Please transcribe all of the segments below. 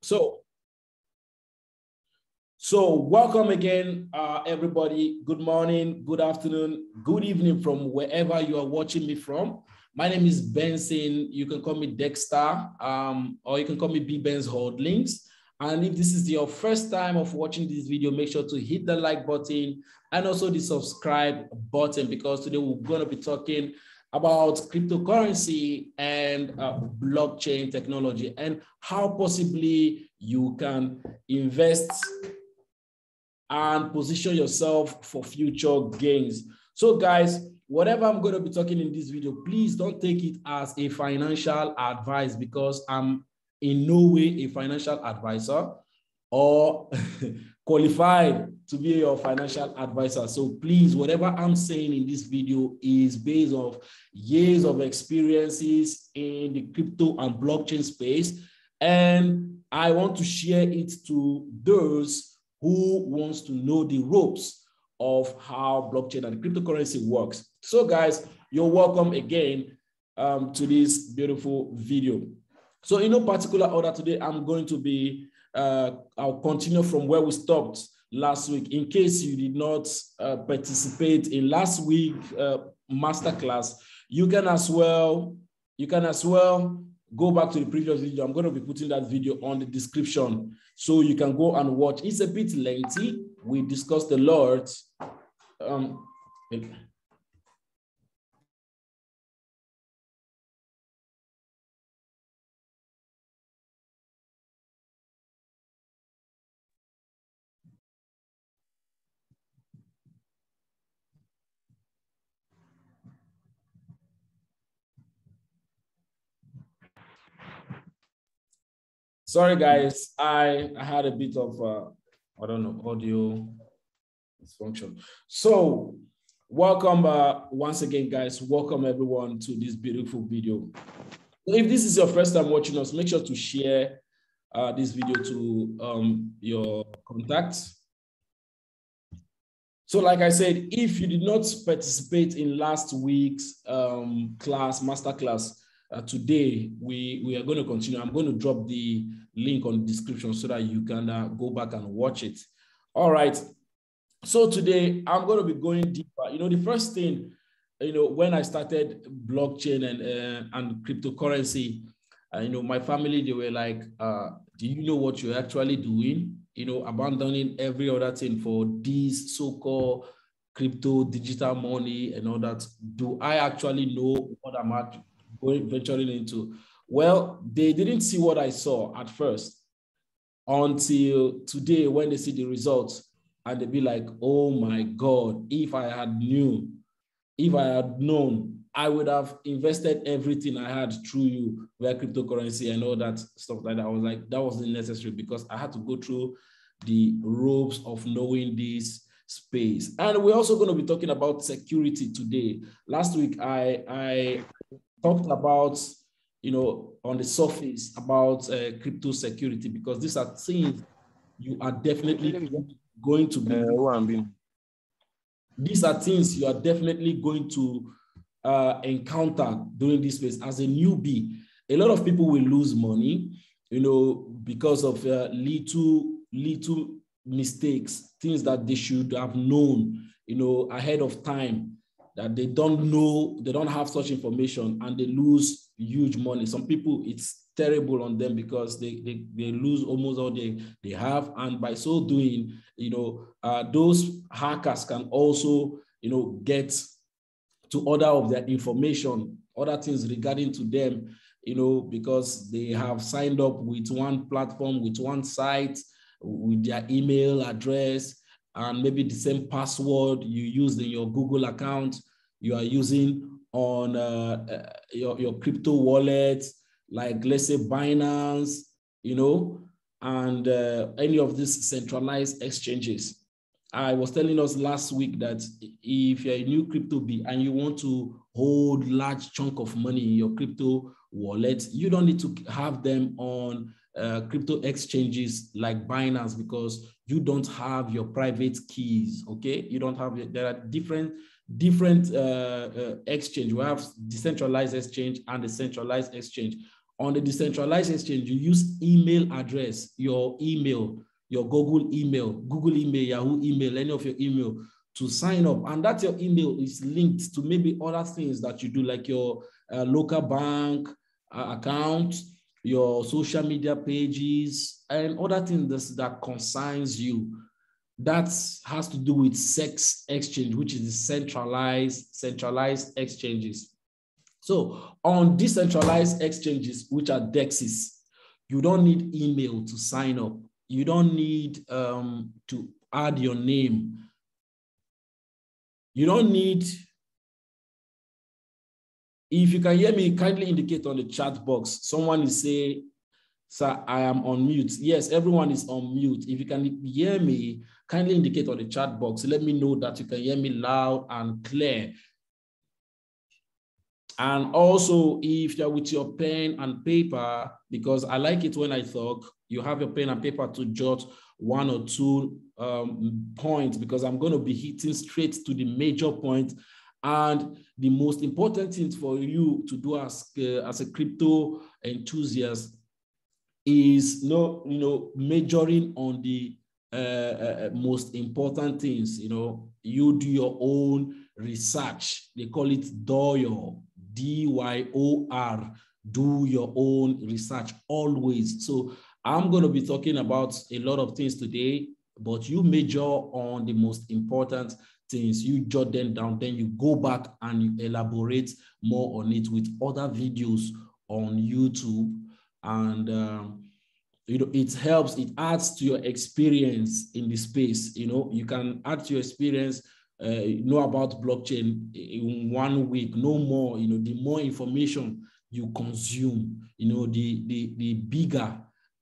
So welcome again, everybody. Good morning, good afternoon, good evening from wherever you are watching me from. My name is Benson. You can call me Dexter, or you can call me B-Benz Holdings. And if this is your first time of watching this video, make sure to hit the like button and also the subscribe button, because today we're going to be talking about cryptocurrency and blockchain technology and how possibly you can invest and position yourself for future gains. So guys, whatever I'm going to be talking in this video, please don't take it as a financial advice, because I'm in no way a financial advisor or qualified to be your financial advisor. So please, whatever I'm saying in this video is based on years of experiences in the crypto and blockchain space. And I want to share it to those who wants to know the ropes of how blockchain and cryptocurrency works. So guys, you're welcome again to this beautiful video. So in no particular order today, I'm going to be, I'll continue from where we stopped last week. In case you did not participate in last week masterclass, you can as well go back to the previous video. I'm going to be putting that video on the description so you can go and watch. It's a bit lengthy. We discussed a lot. Sorry, guys. I had a bit of, I don't know, audio dysfunction. So welcome once again, guys. Welcome everyone to this beautiful video. If this is your first time watching us, make sure to share this video to your contacts. So like I said, if you did not participate in last week's masterclass, today we are going to continue. I'm going to drop the link on the description so that you can go back and watch it. All right. So today I'm going to be going deeper. You know, the first thing, you know, when I started blockchain and cryptocurrency, you know, my family, they were like, do you know what you're actually doing? You know, abandoning every other thing for this so-called crypto, digital money and all that. Do I actually know what I'm actually venturing into? Well, they didn't see what I saw at first until today when they see the results and they be like, oh my God, if I had known, I would have invested everything I had through you, via cryptocurrency and all that stuff like that. I was like, that wasn't necessary because I had to go through the ropes of knowing this space. And we're also going to be talking about security today. Last week, I talked about, you know, on the surface about crypto security, because these are things you are definitely going to be. These are things you are definitely going to encounter during this space as a newbie. A lot of people will lose money, you know, because of little mistakes, things that they should have known, you know, ahead of time, that they don't know, they don't have such information, and they lose huge money. Some people, it's terrible on them because they lose almost all they have. And by so doing, you know, those hackers can also, you know, get to order of their information, other things regarding to them, you know, because they have signed up with one platform, with one site, with their email address, and maybe the same password you used in your Google account, you are using on your crypto wallet, like let's say Binance, you know, and any of these centralized exchanges. I was telling us last week that if you're a new crypto bee and you want to hold large chunk of money in your crypto wallet, you don't need to have them on crypto exchanges like Binance, because you don't have your private keys, okay? You don't have, there are different exchange. We have decentralized exchange and the centralized exchange. On the decentralized exchange, you use email address, your email, your Google email, Yahoo email, any of your email to sign up. And that your email is linked to maybe other things that you do, like your local bank account, your social media pages, and other things that concerns you. That has to do with CEX exchange, which is the centralized exchanges. So on decentralized exchanges, which are DEXs, you don't need email to sign up. You don't need to add your name. You don't need, if you can hear me, kindly indicate on the chat box. Someone is saying, sir, I am on mute. Yes, everyone is on mute. If you can hear me, kindly indicate on the chat box. Let me know that you can hear me loud and clear. And also, if you're with your pen and paper, because I like it when I talk, you have your pen and paper to jot one or two points, because I'm going to be hitting straight to the major point. And the most important thing for you to do as a crypto enthusiast is majoring on the most important things. You do your own research. They call it DYOR, D-Y-O-R. Do your own research always. So I'm going to be talking about a lot of things today, but you major on the most important things. You jot them down, then you go back and you elaborate more on it with other videos on YouTube. And it helps, it adds to your experience in the space. You can add to your experience, know about blockchain in 1 week, no more. The more information you consume, the bigger,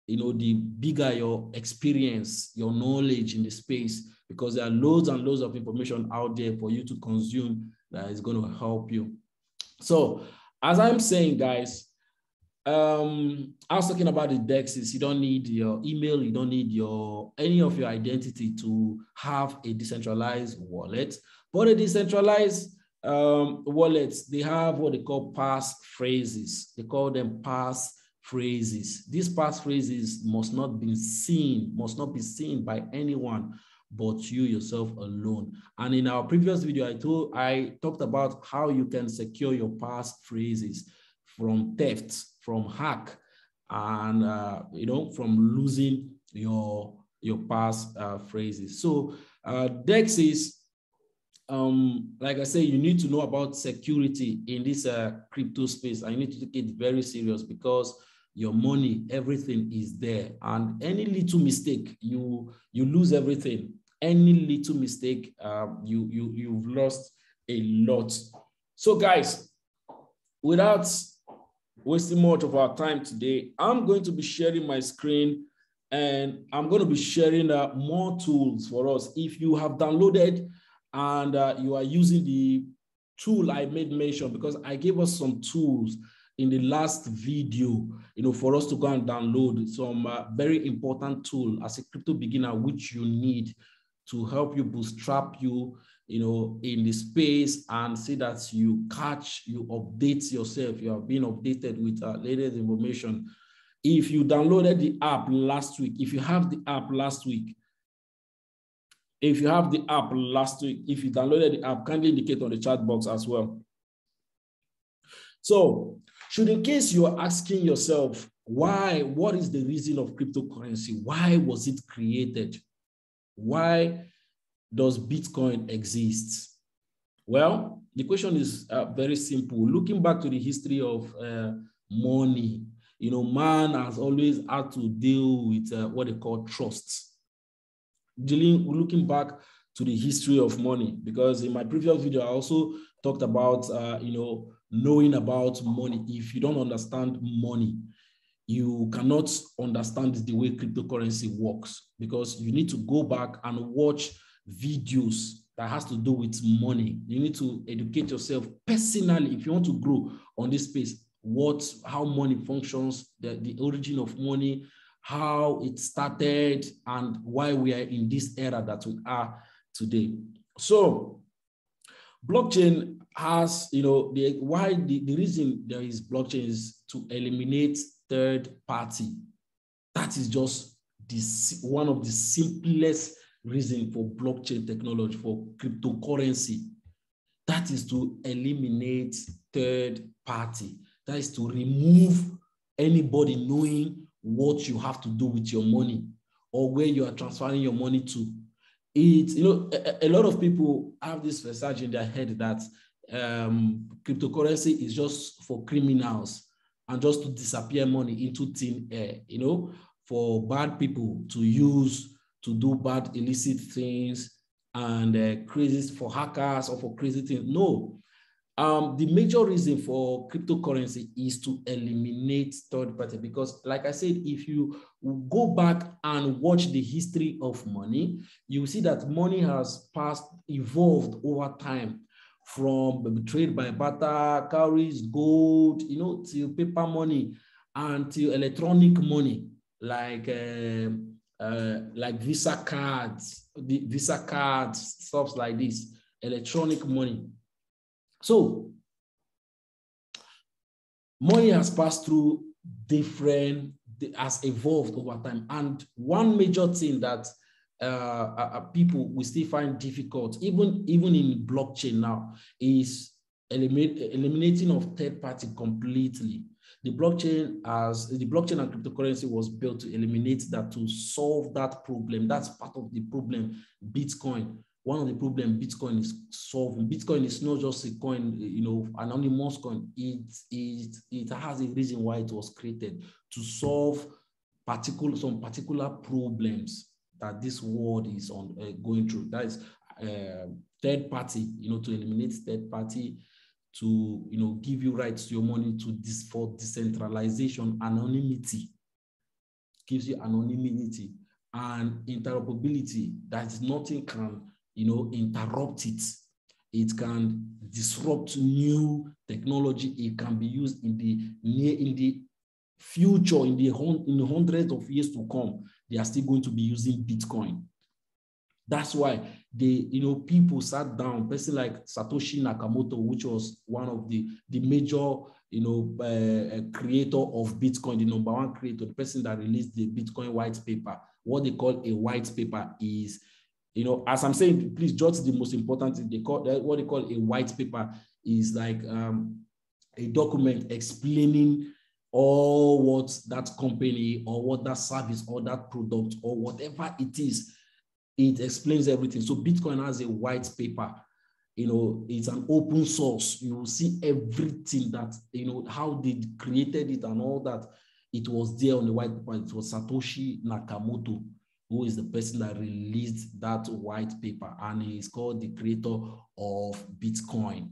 the bigger your experience, your knowledge in the space, because there are loads and loads of information out there for you to consume that is going to help you. So as I'm saying, guys, I was talking about the DEXs. You don't need your email. You don't need any of your identity to have a decentralized wallet. But a decentralized wallets, they have what they call passphrases. They call them passphrases. These passphrases must not be seen by anyone but you yourself alone. And in our previous video, I talked about how you can secure your passphrases from theft, from hack, and from losing your pass phrases. So DEX is, like I say, you need to know about security in this crypto space, and you need to take it very serious, because your money, everything is there, and any little mistake, you lose everything. Any little mistake, you've lost a lot. So guys, without wasting much of our time today, I'm going to be sharing my screen, and I'm going to be sharing more tools for us. If you have downloaded and you are using the tool I made mention, because I gave us some tools in the last video, for us to go and download some very important tool as a crypto beginner, which you need to help you bootstrap you, in the space, and see that you update yourself. You are being updated with latest information. If you downloaded the app last week, if you have the app last week, if you downloaded the app, kindly indicate on the chat box as well. So, should in case you are asking yourself, what is the reason of cryptocurrency? Why was it created? Why does Bitcoin exist? Well, the question is very simple. Looking back to the history of money, man has always had to deal with what they call trusts. Looking back to the history of money, because in my previous video, I also talked about, knowing about money. If you don't understand money, you cannot understand the way cryptocurrency works, because you need to go back and watch videos that has to do with money. You need to educate yourself personally if you want to grow on this space, how money functions, the origin of money, how it started, and why we are in this era that we are today. So blockchain has, the reason there is blockchain is to eliminate third party. That is just one of the simplest reasons for blockchain technology, for cryptocurrency. That is to eliminate third party. That is to remove anybody knowing what you have to do with your money or where you are transferring your money to. A lot of people have this research in their head that cryptocurrency is just for criminals and just to disappear money into thin air, for bad people to use to do bad illicit things and crazy, for hackers or for crazy things. No. The major reason for cryptocurrency is to eliminate third party, because like I said, if you go back and watch the history of money, you will see that money has evolved over time, from trade by barter, cowries, gold, to paper money, and to electronic money, like Visa cards, stuff like this, electronic money. So money has passed through has evolved over time. And one major thing that people will still find difficult, even in blockchain now, is eliminating of third party completely. The blockchain and cryptocurrency was built to eliminate that, to solve that problem. That's part of the problem. Bitcoin. One of the problems Bitcoin is solving. Bitcoin is not just a coin, an anonymous coin. It has a reason why it was created, to solve some particular problems that this world is going through. That is third party, to eliminate third party, to give you rights to your money, for decentralization, anonymity. Gives you anonymity and interoperability. That is, nothing can interrupt it. It can disrupt new technology. It can be used in the future, in the hundreds of years to come. They are still going to be using Bitcoin. That's why people sat down. Person like Satoshi Nakamoto, which was one of the major creator of Bitcoin, the number one creator, the person that released the Bitcoin white paper. What they call a white paper is, as I'm saying, please jot the most important thing. What they call a white paper is like a document explaining all what that company or what that service or that product or whatever it is. It explains everything. So Bitcoin has a white paper. It's an open source. You will see everything that, how they created it and all that. It was there on the white paper. It was Satoshi Nakamoto, who is the person that released that white paper, and he is called the creator of Bitcoin.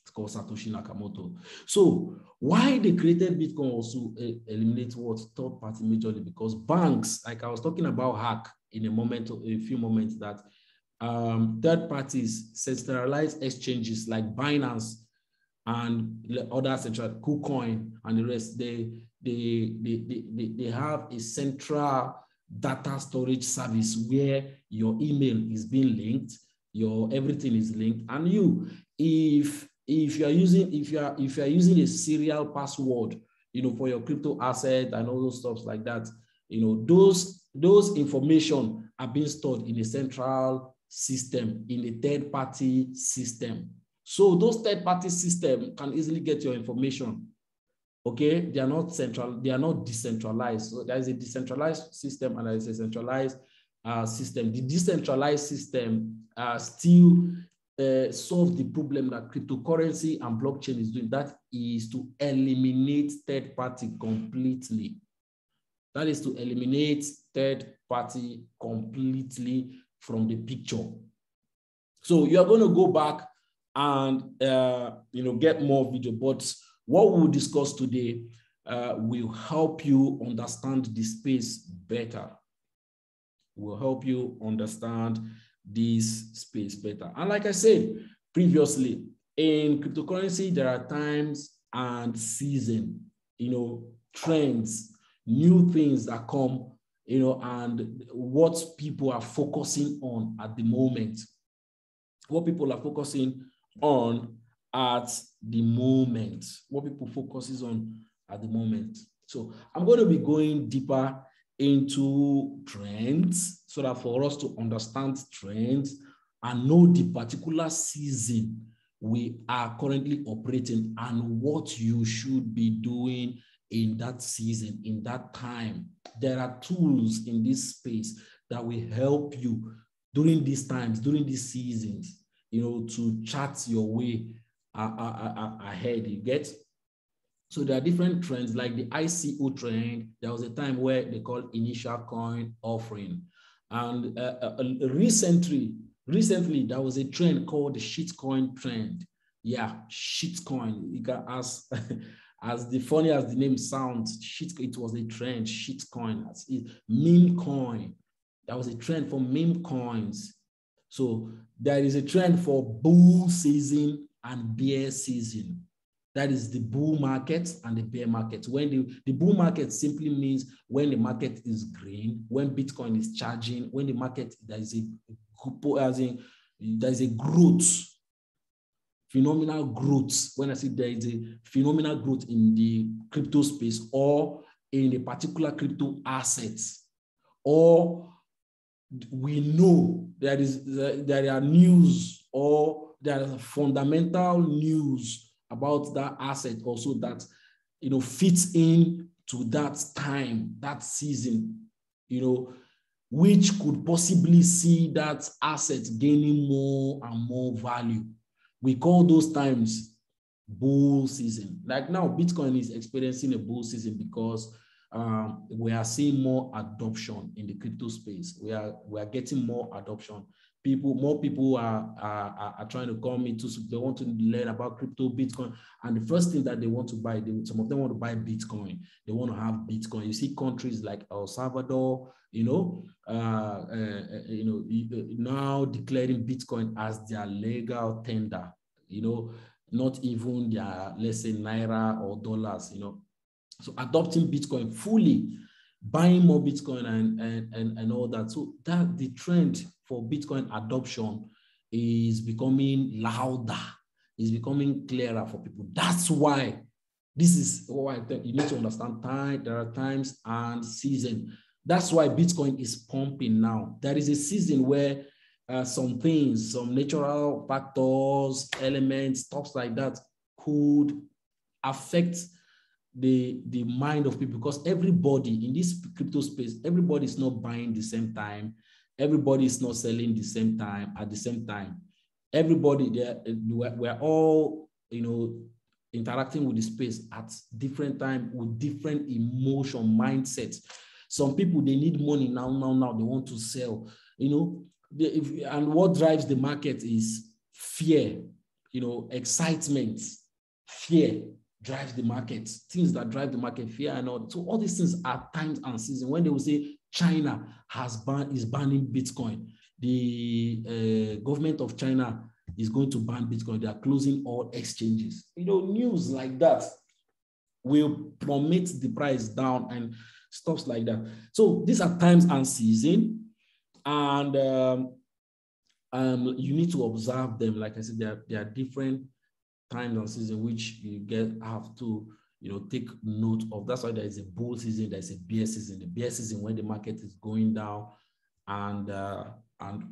It's called Satoshi Nakamoto. So why they created Bitcoin also eliminate what? Third party majorly, because banks, like I was talking about hack in a few moments, that third parties, centralized exchanges like Binance and other central KuCoin and the rest, they have a central data storage service where your email is being linked, everything is linked, and if you are using a serial password, for your crypto asset and all those stuff like that, those information are being stored in a central system, in a third-party system. So those third-party systems can easily get your information. Okay, they are not central, they are not decentralized. So there is a decentralized system and there is a centralized system. The decentralized system still solve the problem that cryptocurrency and blockchain is doing. That is to eliminate third party completely. That is to eliminate third party completely from the picture. So you are going to go back and get more video, but what we'll discuss today will help you understand the space better. Will help you understand this space better. And like I said previously, in cryptocurrency, there are times and season, trends, new things that come, and what people are focusing on at the moment. What people are focusing on at the moment, what people focuses on at the moment. So I'm going to be going deeper into trends so that for us to understand trends and know the particular season we are currently operating and what you should be doing in that season, in that time. There are tools in this space that will help you during these times, during these seasons, you know, to chart your way ahead. You get? So there are different trends, like the ICO trend. There was a time where they called initial coin offering. And recently, there was a trend called the shitcoin trend. Yeah, shitcoin. You can ask, as the funny as the name sounds, it was a trend, shitcoin. Meme coin. That was a trend for meme coins. So there is a trend for bull season and bear season. That is the bull market and the bear market. When the bull market simply means when the market is green, when Bitcoin is charging, when the market, there is a growth, phenomenal growth. When I say there is a phenomenal growth in the crypto space or in a particular crypto asset, or we know there are news or there are fundamental news about that asset also that, you know, fits in to that time, that season, you know, which could possibly see that asset gaining more and more value. We call those times bull season. Like now, Bitcoin is experiencing a bull season because we are seeing more adoption in the crypto space. We are getting more adoption. More people are trying to come into, they want to learn about crypto, Bitcoin, and the first thing that they want to buy, some of them want to buy Bitcoin. They want to have Bitcoin. You see countries like El Salvador, now declaring Bitcoin as their legal tender. Not even their, let's say, naira or dollars. So adopting Bitcoin fully, buying more Bitcoin and all that. So that the trend for Bitcoin adoption is becoming louder, is becoming clearer for people. That's why this is why you need to understand time. There are times and season. That's why Bitcoin is pumping now. There is a season where some things, some natural factors, elements, stuff like that could affect the mind of people, because everybody in this crypto space, everybody is not buying the same time. Everybody is not selling the same time at the same time. Everybody there, we're all, interacting with the space at different time with different emotion mindsets. Some people, they need money now. They want to sell, and what drives the market is fear, excitement, fear drives the market. Things that drive the market, fear and all. So all these things are times and seasons. When they will say China is banning Bitcoin, the government of China is going to ban Bitcoin, they are closing all exchanges. News like that will plummet the price down and stuff like that. So these are times and season, and you need to observe them. Like I said, there are different times and season which you have to take note of. That's why there is a bull season, there's a bear season. The bear season when the market is going down and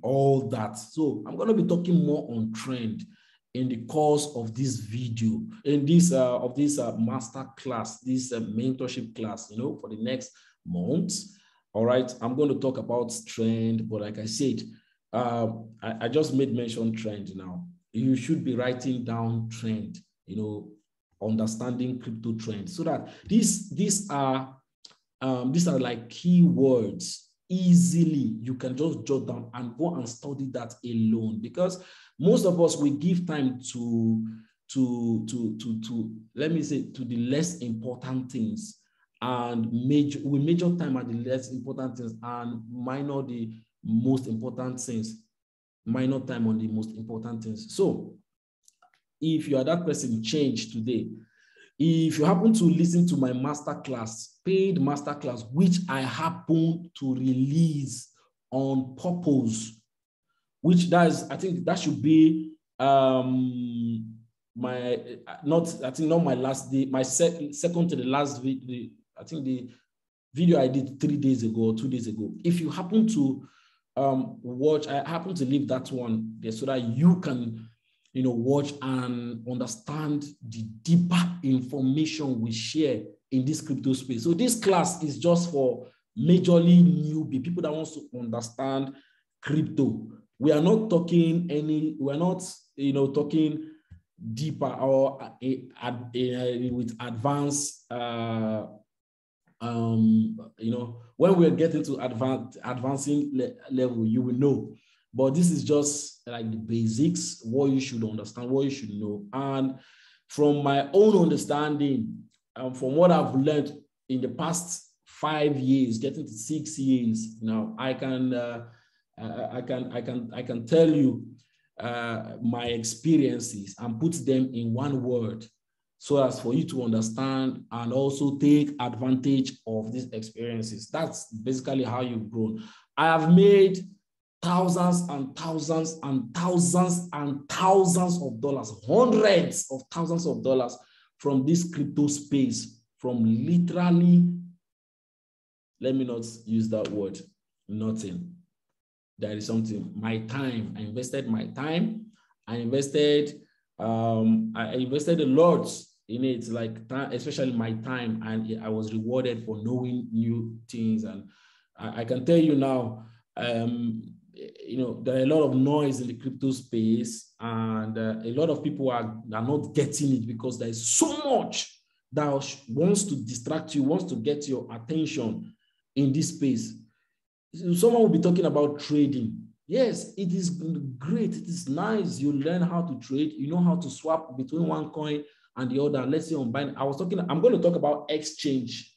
all that. So I'm going to be talking more on trend in the course of this video, in this master class, this mentorship class, for the next month. All right, I'm going to talk about trend, but like I said, I just made mention trend now. You should be writing down trend, understanding crypto trend, so that these are like keywords. Easily you can just jot down and go and study that alone, because most of us, we give time to let me say, to the less important things, and we major time at the less important things and minor the most important things. Minor time on the most important things. So if you are that person, change today. If you happen to listen to my masterclass, paid masterclass, which I happen to release on purpose, I think that should be not my last day, my second to the last video. I think the video I did 3 days ago or 2 days ago. If you happen to watch, I happen to leave that one there so that you can, watch and understand the deeper information we share in this crypto space. So this class is just for majorly newbie, people that want to understand crypto. We are not talking talking deeper or with advanced, when we're getting to advancing level, you will know. But this is just like the basics, what you should understand, what you should know. And from my own understanding, from what I've learned in the past 5 years, getting to 6 years now, I can tell you my experiences and put them in one word, so as for you to understand and also take advantage of these experiences. That's basically how you've grown. I have made thousands and thousands and thousands and thousands of dollars, hundreds of thousands of dollars from this crypto space, from literally, let me not use that word, nothing. There is something, my time. I invested my time. I invested a lot in it, like especially my time, and I was rewarded for knowing new things. And I can tell you now, there are a lot of noise in the crypto space, and a lot of people are not getting it because there is so much that wants to distract you, wants to get your attention in this space. Someone will be talking about trading. Yes, it is great. It is nice. You learn how to trade. You know how to swap between one coin and the other. Let's say on Binance. I'm going to talk about exchanges.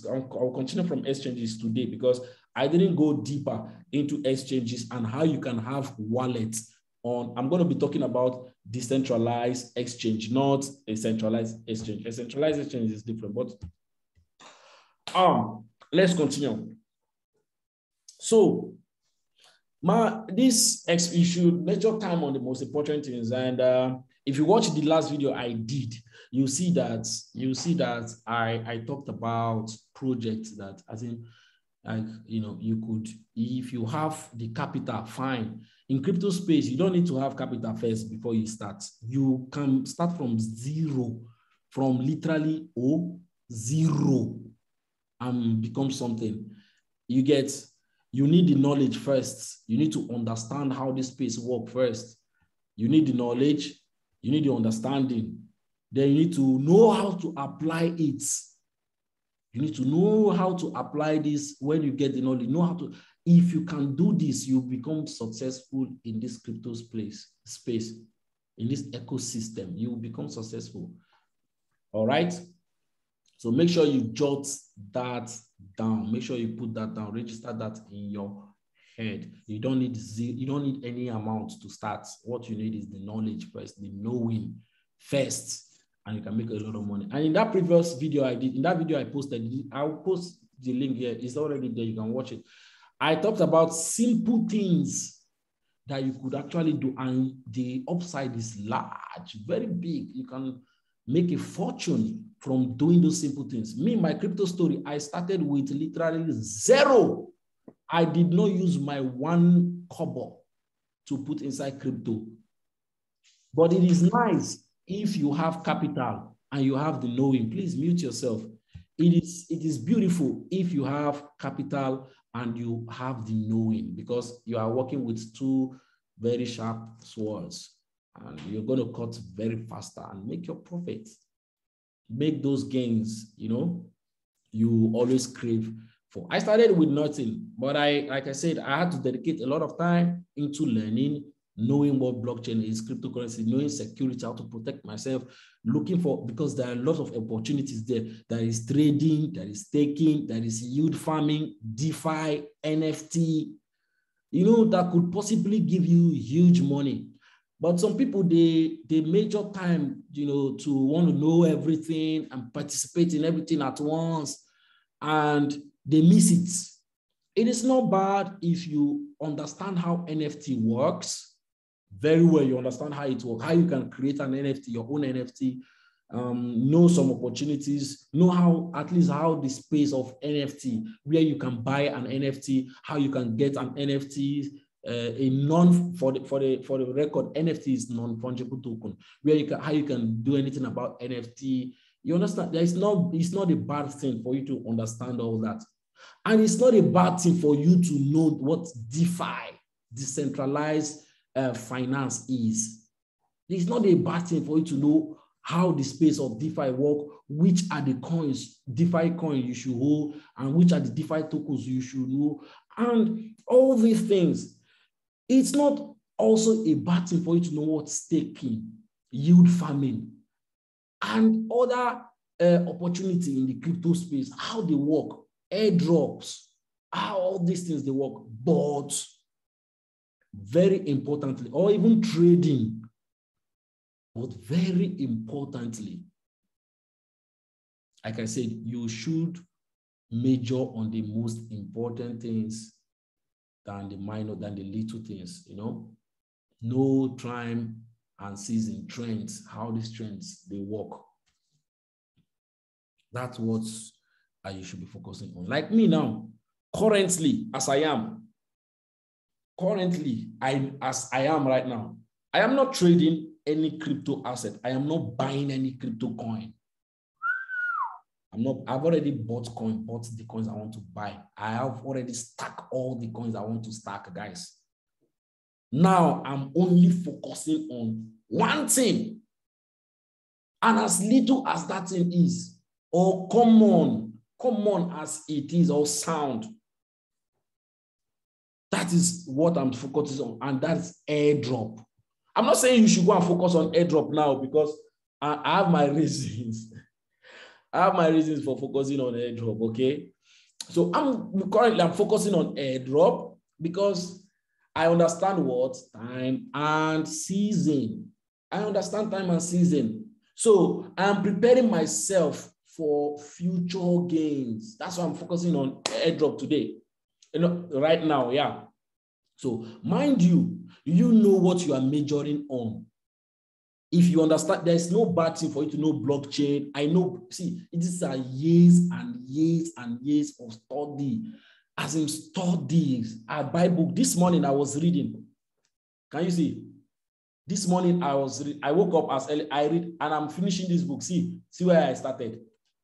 I'll continue from exchanges today because I didn't go deeper into exchanges and how you can have wallets on. I'm going to be talking about decentralized exchange, not a centralized exchange. A centralized exchange is different, but let's continue. So, you should measure time on the most important things. And if you watch the last video I did, you see that I talked about projects that, as in, like, you could, if you have the capital, fine. In crypto space, you don't need to have capital first before you start. You can start from zero, from literally zero, and become something. You need the knowledge first. You need to understand how this space works first. You need the knowledge. You need the understanding. Then you need to know how to apply it. You need to know how to apply this when you get the knowledge. If you can do this, you become successful in this crypto space, in this ecosystem. You will become successful. All right? So make sure you jot that down. Make sure you put that down. Register that in your head. You don't need any amount to start. What you need is the knowledge first, the knowing first, and you can make a lot of money. And in that previous video I did, in that video I posted, I'll post the link here. It's already there. You can watch it. I talked about simple things that you could actually do, and the upside is large, very big. You can make a fortune from doing those simple things. Me, my crypto story, I started with literally zero. I did not use my 1 kobo to put inside crypto. But it is nice if you have capital and you have the knowing. Please mute yourself. It is beautiful if you have capital and you have the knowing, because you are working with 2 very sharp swords, and you're going to cut very faster and make your profit. Make those gains, you always crave for. I started with nothing, but like I said, I had to dedicate a lot of time into learning, knowing what blockchain is, cryptocurrency, knowing security, how to protect myself, looking for, because there are a lot of opportunities there. There is trading, there is staking, there is yield farming, DeFi, NFT, that could possibly give you huge money. But some people, they major time, to want to know everything and participate in everything at once, and they miss it. It is not bad if you understand how NFT works, very well. You understand how it works, how you can create an NFT, your own NFT, know some opportunities, know how, at least how the space of NFT, where you can buy an NFT, how you can get an NFT, for the record, NFT is non-fungible token, where you can, how you can do anything about NFT. You understand? It's not a bad thing for you to understand all that. And it's not a bad thing for you to know what DeFi, decentralized finance, is. It's not a bad thing for you to know how the space of DeFi work, which are the coins, DeFi coins you should hold, and which are the DeFi tokens you should know, and all these things. It's not also a bad thing for you to know what staking, yield farming, and other opportunity in the crypto space, how they work, airdrops, how all these things they work. But very importantly, or even trading, but very importantly, like I said, you should major on the most important things than the minor, than the little things, you know. Know time and season trends, how these trends, they work. That's what you should be focusing on. Like me now, currently, as I am right now, I am not trading any crypto asset. I am not buying any crypto coin. I've already bought the coins I want to buy. I have already stacked all the coins I want to stack, guys. Now I'm only focusing on one thing. And as little as that thing is, or common as it is, or sound, that is what I'm focusing on, and that's airdrop. I'm not saying you should go and focus on airdrop now, because I have my reasons. I have my reasons for focusing on airdrop, okay? So I'm focusing on airdrop because I understand what? Time and season. I understand time and season. So I'm preparing myself for future gains. That's why I'm focusing on airdrop today. You know, right now, yeah. So mind you, you know what you are majoring on. If you understand, there's no bad thing for you to know blockchain. I know, see, it is years and years and years of study. As in studies, I buy book. This morning I was reading. Can you see? This morning I woke up as early, I read, and I'm finishing this book. See where I started.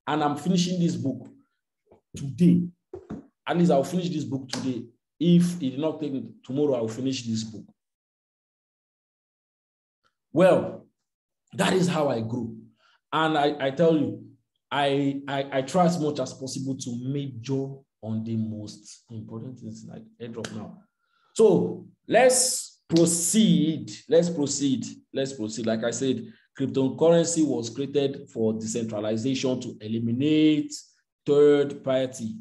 And I'm finishing this book today. At least I'll finish this book today. If it did not take me tomorrow, I'll finish this book. Well, that is how I grew. And I tell you, I try as much as possible to major on the most important things, like airdrop now. So let's proceed. Like I said, cryptocurrency was created for decentralization to eliminate third party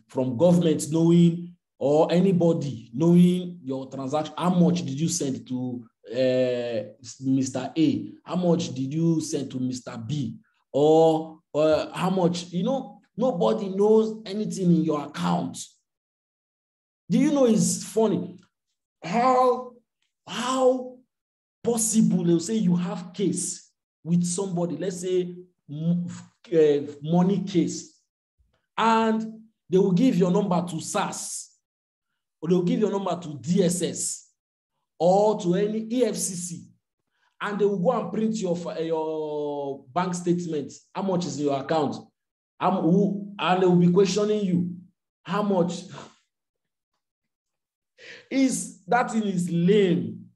from government knowing, or anybody knowing your transaction. How much did you send to Mr. A? How much did you send to Mr. B? Or how much, you know, nobody knows anything in your account. Do you know, it's funny how possible, they'll say you have case with somebody, let's say money case, and they will give your number to SARS, or they'll give your number to DSS, or to any EFCC, and they will go and print your bank statement. How much is in your account? And they will be questioning you. How much? That thing is lame.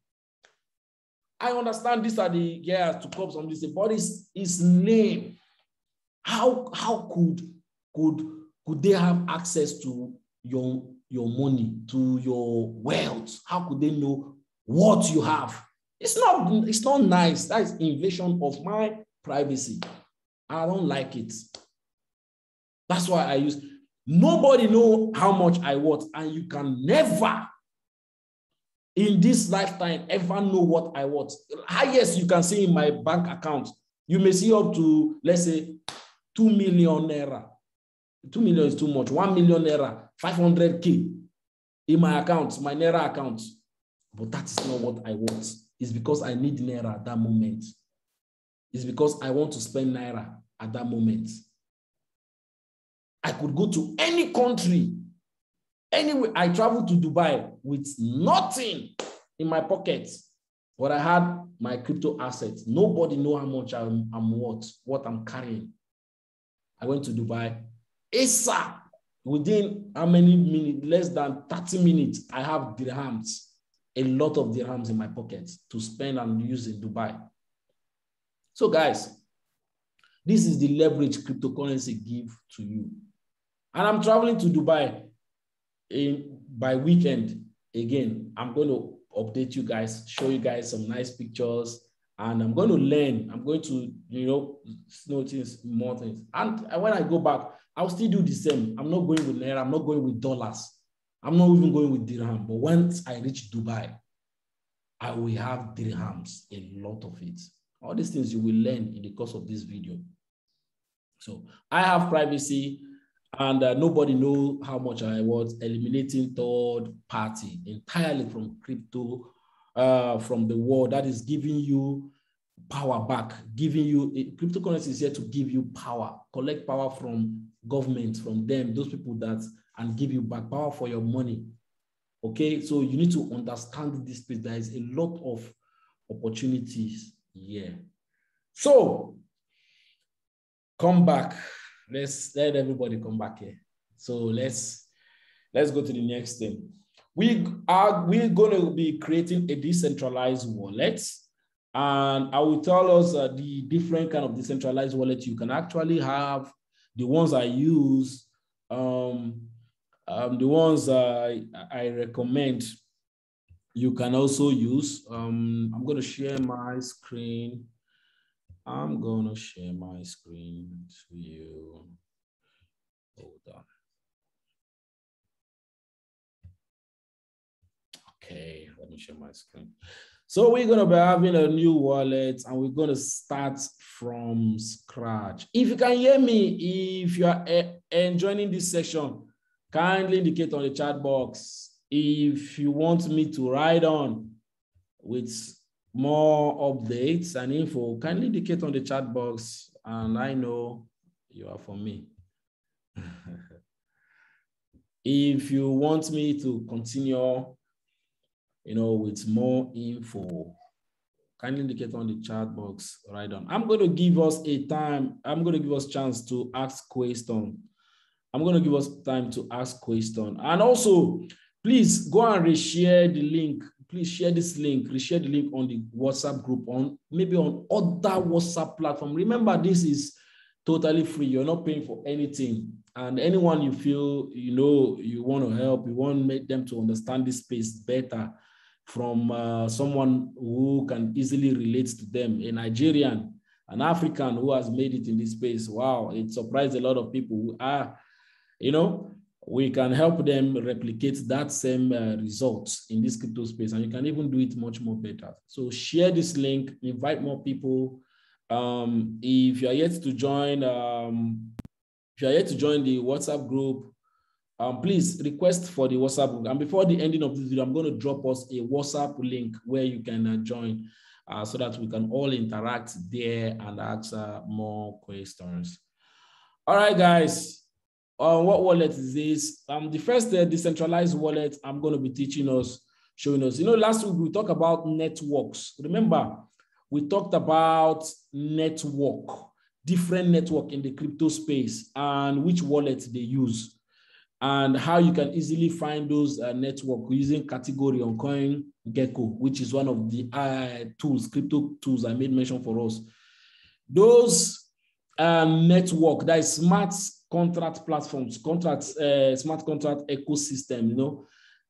I understand these are the gears to come from this, but it's lame. How could they have access to your money, to your wealth? How could they know what you have? It's not nice. That is invasion of my privacy. I don't like it. That's why nobody know how much I want, and you can never in this lifetime ever know what I want. Highest you can see in my bank account, you may see up to, let's say, 2 million naira. 2 million is too much. 1 million naira, 500K in my account, my naira account. but that is not what I want. It's because I need Naira at that moment. It's because I want to spend Naira at that moment. I could go to any country. Anyway, I traveled to Dubai with nothing in my pocket, but I had my crypto assets. Nobody knows how much I'm worth, what I'm carrying. I went to Dubai. ASAP, within how many minutes? Less than 30 minutes, I have dirhams, a lot of dirhams in my pocket to spend and use in Dubai. So guys, this is the leverage cryptocurrency give to you. And I'm traveling to Dubai by weekend. Again, I'm going to update you guys, show you guys some nice pictures, and I'm going to learn. I'm going to, notice more things. And when I go back, I'll still do the same. I'm not going with Naira. I'm not going with dollars. I'm not even going with dirham. But once I reach Dubai, I will have dirhams, a lot of it. All these things you will learn in the course of this video. So I have privacy, and nobody knows how much I was. Eliminating third party entirely from crypto, from the world that is giving you power back, giving you, cryptocurrency is here to give you power, collect power from government, from them, those people that, and give you back power for your money. Okay, so you need to understand this space. There is a lot of opportunities here. So come back. Let everybody come back here. So let's go to the next thing. We're going to be creating a decentralized wallet, and I will tell us the different kind of decentralized wallet you can actually have. The ones I use, the ones I recommend, you can also use. I'm going to share my screen. I'm going to share my screen to you. Hold on. Okay, let me share my screen. So we're going to be having a new wallet, and we're going to start from scratch. If you can hear me, if you are enjoying this session, kindly indicate on the chat box. If you want me to ride on with more updates and info, kindly indicate on the chat box, and I know you are for me. If you want me to continue, with more info, kindly indicate on the chat box right on. I'm going to give us a time. I'm going to give us a chance to ask questions. I'm going to give us time to ask questions. And also, please go and reshare the link. Please share this link, reshare the link on the WhatsApp group, maybe on other WhatsApp platform. Remember, this is totally free. You're not paying for anything. And anyone you feel, you want to help, you want to make them to understand this space better from someone who can easily relate to them, a Nigerian, an African who has made it in this space. Wow, it surprised a lot of people who are, we can help them replicate that same results in this crypto space, and you can even do it much more better. So share this link, invite more people. If you are yet to join, the WhatsApp group, please request for the WhatsApp group. And before the ending of this video, I'm going to drop us a WhatsApp link where you can join, so that we can all interact there and ask more questions. All right, guys. What wallet is this? The first decentralized wallet I'm going to be showing us. Last week we talked about networks. Remember, we talked about different network in the crypto space, and which wallet they use, and how you can easily find those network using category on CoinGecko, which is one of the crypto tools I made mention for us. Those network, that is smart contract platforms, smart contract ecosystem.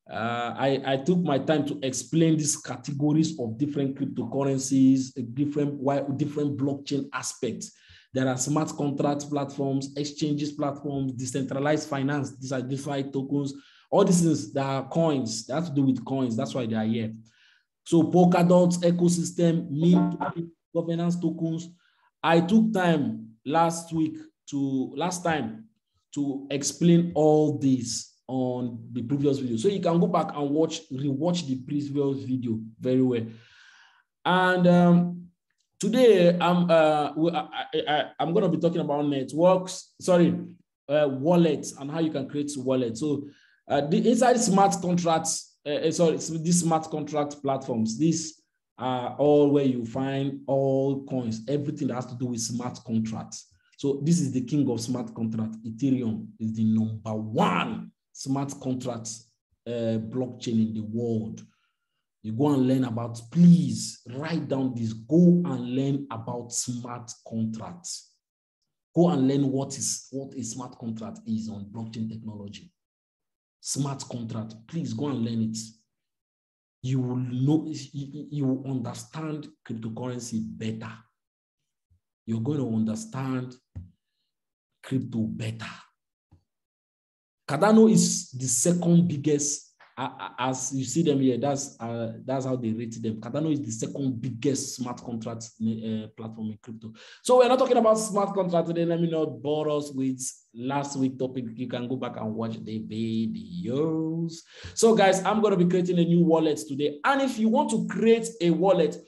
I took my time to explain these categories of different cryptocurrencies, different blockchain aspects. There are smart contract platforms, exchanges platforms, decentralized finance. These are DeFi tokens. All these things that are coins. That have to do with coins. That's why they are here. So Polkadot ecosystem, mint governance tokens. I took time last time to explain all these on the previous video. So you can go back and rewatch the previous video very well. And today I'm going to be talking about wallets and how you can create wallets. So inside smart contracts, these smart contract platforms, these are all where you find all coins, everything that has to do with smart contracts. So this is the king of smart contract. Ethereum is the #1 smart contract blockchain in the world. You go and learn about, please write down this, go and learn about smart contracts. Go and learn what a smart contract is on blockchain technology. Smart contract, please go and learn it. You will know, you will understand cryptocurrency better. You're going to understand crypto better. Cardano is the second biggest, as you see them here, that's how they rated them. Cardano is the second biggest smart contract platform in crypto. So we're not talking about smart contract today. Let me not bore us with last week's topic. You can go back and watch the videos. So guys, I'm going to be creating a new wallet today. And if you want to create a wallet,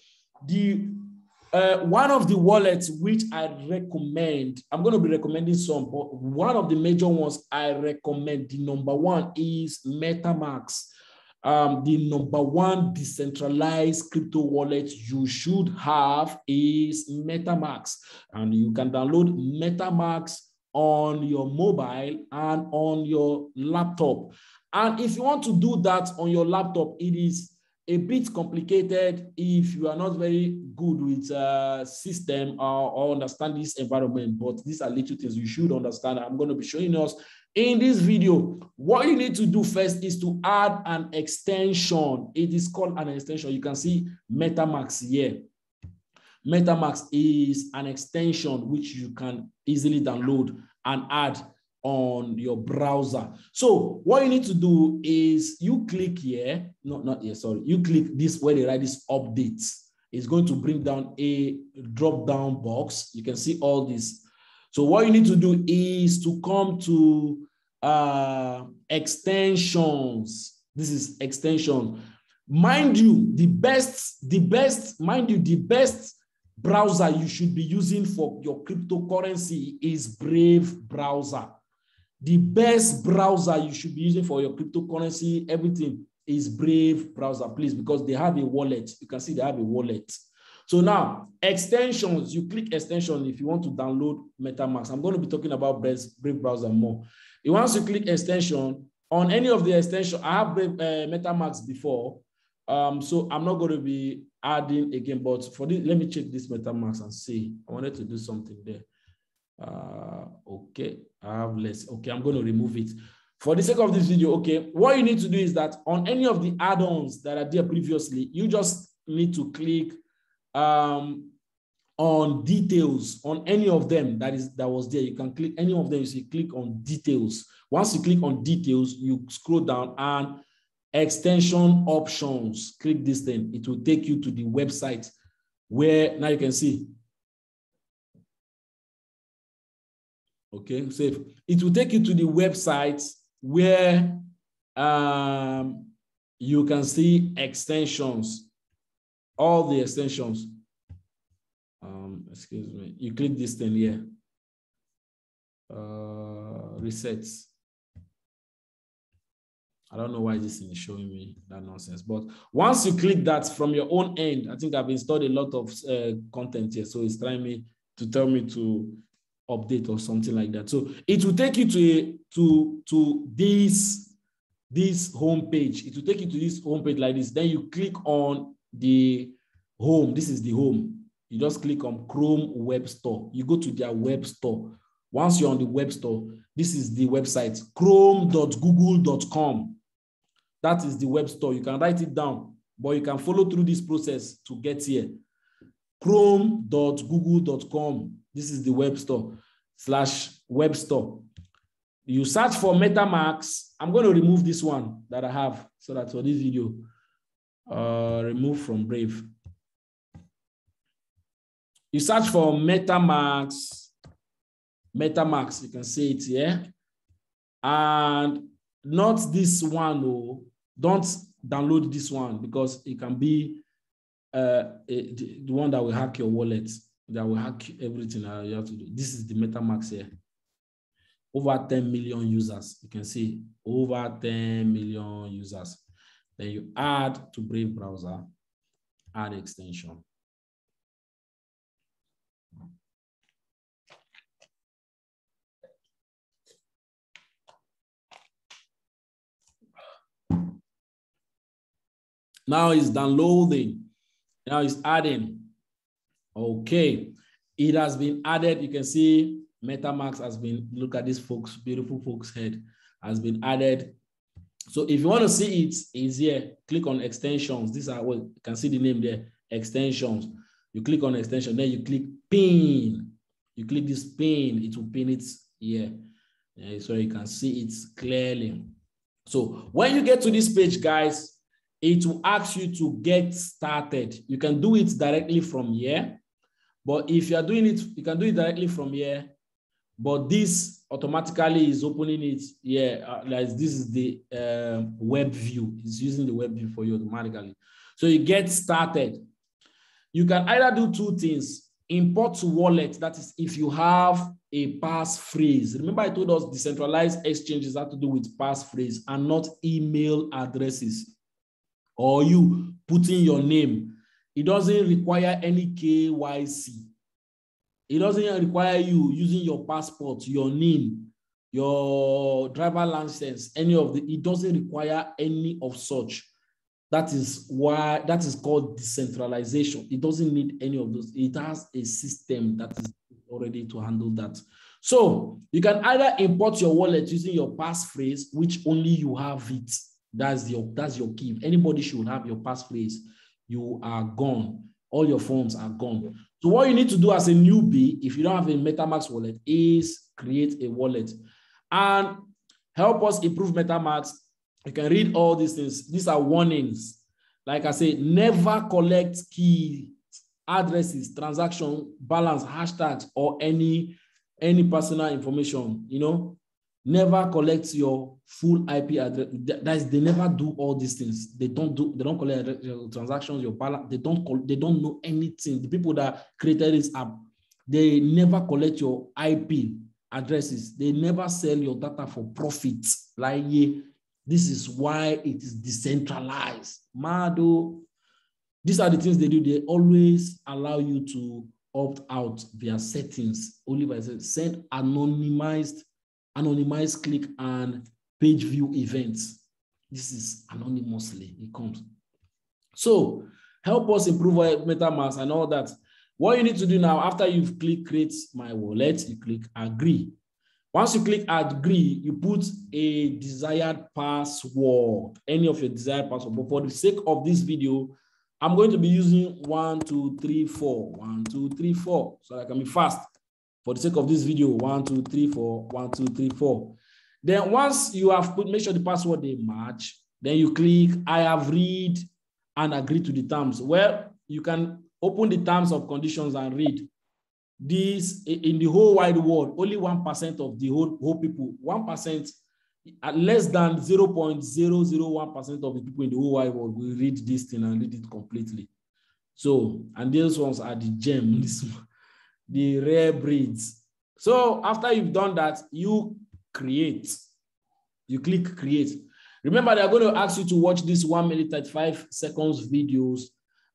one of the wallets which I recommend, I'm going to be recommending some, but one of the major ones I recommend, the #1 is MetaMask. The #1 decentralized crypto wallet you should have is MetaMask. And you can download MetaMask on your mobile and on your laptop. And if you want to do that on your laptop, it is a bit complicated if you are not very good with system or understand this environment, but these are little things you should understand. I'm going to be showing us in this video. What you need to do first is to add an extension. It is called an extension. You can see MetaMask here. MetaMask is an extension which you can easily download and add on your browser. So what you need to do is you click here, not here, sorry. You click this where they write this updates. It's going to bring down a drop-down box. You can see all this. So what you need to do is to come to extensions. This is extension. Mind you, the best browser you should be using for your cryptocurrency is Brave browser. The best browser you should be using for your cryptocurrency, everything, is Brave browser, please, because they have a wallet. You can see they have a wallet. So now, extensions, you click extension if you want to download MetaMask. I'm going to be talking about Brave browser more. Once you click extension, on any of the extension, I have MetaMask before, so I'm not going to be adding again, but for this, let me check this MetaMask and see. I wanted to do something there. Okay, I have less. Okay, I'm going to remove it. For the sake of this video, okay, what you need to do is that on any of the add-ons that are there previously, you just need to click on details on any of them that was there. You can click any of them. You see, click on details. Once you click on details, you scroll down and extension options. Click this thing. It will take you to the website where now you can see. Okay, so it will take you to the website where you can see extensions, all the extensions. Excuse me. You click this thing here. Resets. I don't know why this thing is showing me that nonsense, but once you click that from your own end, I think I've installed a lot of content here, so it's trying me to tell me to update or something like that. So it will take you to this home page. It will take you to this home page like this. Then you click on the home. This is the home. You just click on Chrome Web Store. You go to their web store. Once you're on the web store, this is the website, chrome.google.com. That is the web store. You can write it down, but you can follow through this process to get here. Chrome.google.com. This is the web store /web store. You search for MetaMask. I'm going to remove this one that I have so that for this video, remove from Brave. You search for MetaMask. MetaMask, you can see it here. And not this one. Oh, don't download this one because it can be the one that will hack your wallet, that will hack everything you have to do. This is the MetaMask here. Over 10 million users. You can see over 10 million users. Then you add to Brave browser, add extension. Now it's downloading. Now it's adding. Okay. It has been added. You can see MetaMask has been, look at this folks, beautiful folks head has been added. So if you want to see it, it's here. Click on extensions. These are what you can see the name there, extensions. You click on extension, then you click pin. You click this pin, it will pin it here. So you can see it clearly. So when you get to this page, guys, it will ask you to get started. You can do it directly from here. But if you are doing it, you can do it directly from here. But this automatically is opening it here. Like this is the web view. It's using the web view for you automatically. So you get started. You can either do two things. Import to wallet. That is if you have a passphrase. Remember I told us decentralized exchanges have to do with passphrase and not email addresses. Or you putting your name. It doesn't require any KYC. It doesn't require you using your passport, your name, your driver license, any of the, it doesn't require any of such. That is why, that is called decentralization. It doesn't need any of those. It has a system that is already to handle that. So you can either import your wallet using your passphrase, which only you have it. That's your key. If anybody should have your passphrase, you are gone. All your funds are gone. So what you need to do as a newbie, if you don't have a MetaMask wallet, is create a wallet and help us improve MetaMask. You can read all these things. These are warnings. Like I say, never collect key addresses, transaction, balance, hashtags, or any personal information. You know, never collect your full IP address. That is, they never do all these things. They don't collect your transactions, your balance. They don't know anything. The people that created this app, they never collect your IP addresses. They never sell your data for profit. Like, this is why it is decentralized. Mado, these are the things they do. They always allow you to opt out via settings. Only by send anonymized click and page view events. This is anonymously, it comes. So help us improve our MetaMask and all that. What you need to do now, after you've clicked create my wallet, you click agree. Once you click agree, you put a desired password, any of your desired password. But for the sake of this video, I'm going to be using 1234, 1234, so I can be fast. For the sake of this video, 1234, 1234. Then once you have put, make sure the password they match, then you click I have read and agree to the terms. Well, you can open the terms of conditions and read. This in the whole wide world, only 1% of the whole people, 1%, less than 0.001% of the people in the whole wide world will read this thing and read it completely. So, and these ones are the gems, the rare breeds. So after you've done that, you create. You click create. Remember, they're going to ask you to watch this 1 minute 35 seconds videos.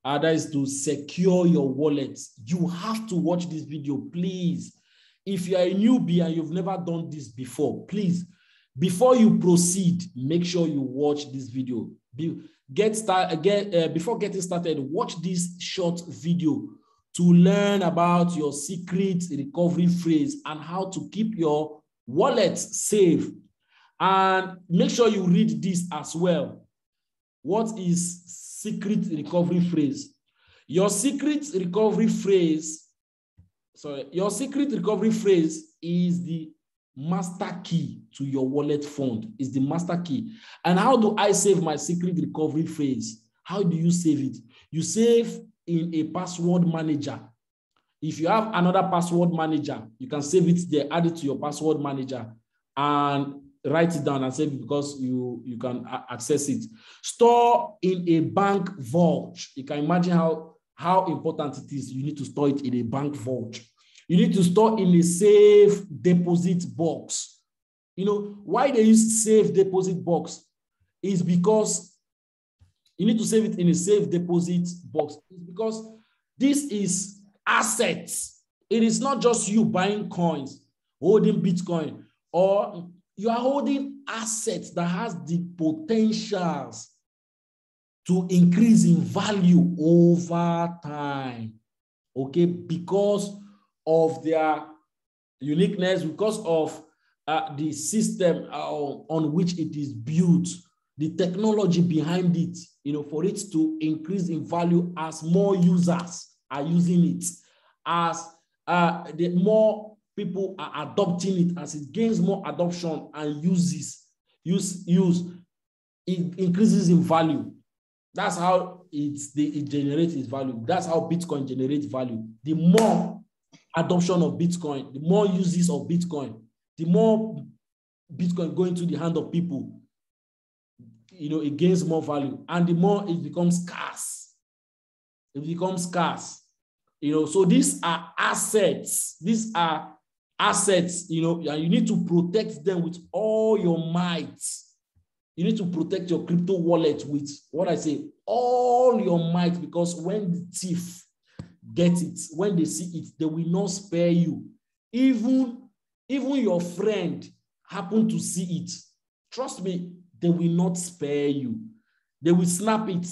That is to secure your wallet. You have to watch this video, please. If you are a newbie and you've never done this before, please, before you proceed, make sure you watch this video. Before getting started, watch this short video to learn about your secret recovery phrase and how to keep your wallet safe. And make sure you read this as well. What is secret recovery phrase? Your secret recovery phrase, your secret recovery phrase is the master key to your wallet fund, is the master key. And how do I save my secret recovery phrase? How do you save it? You save in a password manager. If you have another password manager, you can save it there, add it to your password manager, and write it down and save it because you can access it. Store in a bank vault. You can imagine how important it is. You need to store it in a bank vault. You need to store in a safe deposit box. You know, why they use safe deposit box is because you need to save it in a safe deposit box. It's because this is assets. It is not just you buying coins, holding Bitcoin, or you are holding assets that has the potentials to increase in value over time, okay, because of their uniqueness, because of the system on which it is built, the technology behind it, you know, for it to increase in value as more users are using it, as the more people are adopting it, as it gains more adoption and use, it increases in value. That's how it generates its value. That's how Bitcoin generates value. The more adoption of Bitcoin, the more uses of Bitcoin, the more Bitcoin going to the hand of people, you know, it gains more value, and the more it becomes scarce. It becomes scarce, you know. So these are assets. These are assets, you know, and you need to protect them with all your might. You need to protect your crypto wallet with what I say, all your might, because when the thief get it, when they see it, they will not spare you. Even your friend happen to see it, trust me, they will not spare you. They will snap it.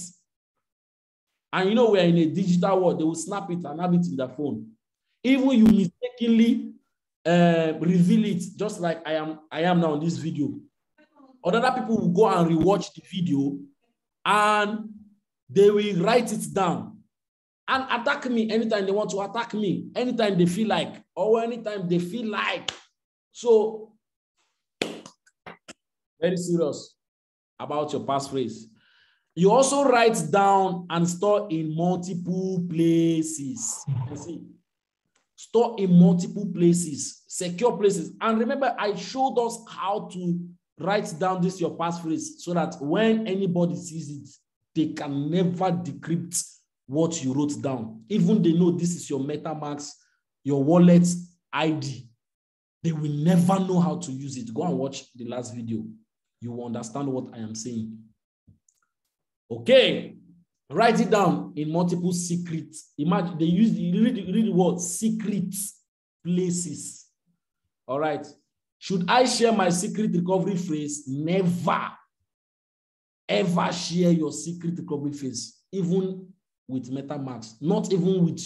And you know, we're in a digital world, they will snap it and have it in their phone. Even you mistakenly reveal it, just like I am now in this video. Other people will go and rewatch the video and they will write it down and attack me anytime they want to attack me, anytime they feel like, or anytime they feel like. So, very serious about your passphrase. You also write down and store in multiple places. You see, store in multiple places, secure places. And remember, I showed us how to write down this your passphrase so that when anybody sees it, they can never decrypt what you wrote down. Even they know this is your MetaMask, your wallet ID. They will never know how to use it. Go and watch the last video. You will understand what I am saying. Okay. Write it down in multiple secrets. Imagine they read the word secret places. All right. Should I share my secret recovery phrase? Never, ever share your secret recovery phrase, even with MetaMask, not even with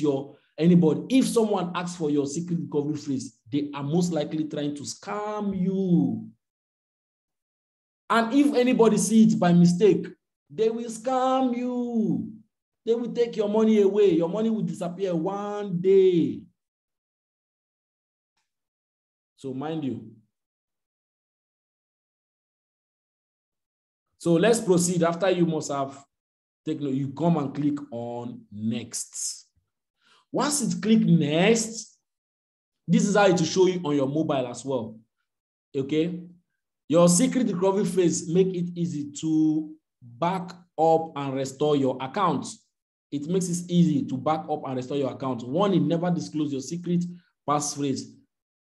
anybody. If someone asks for your secret recovery phrase, they are most likely trying to scam you. And if anybody sees it by mistake, they will scam you. They will take your money away. Your money will disappear one day. So mind you. So let's proceed. After you must have taken, you come and click on next. Once it click next, this is how it will show you on your mobile as well. Okay. Your secret recovery phrase make it easy to back up and restore your account. It makes it easy to back up and restore your account. One, it never disclose your secret passphrase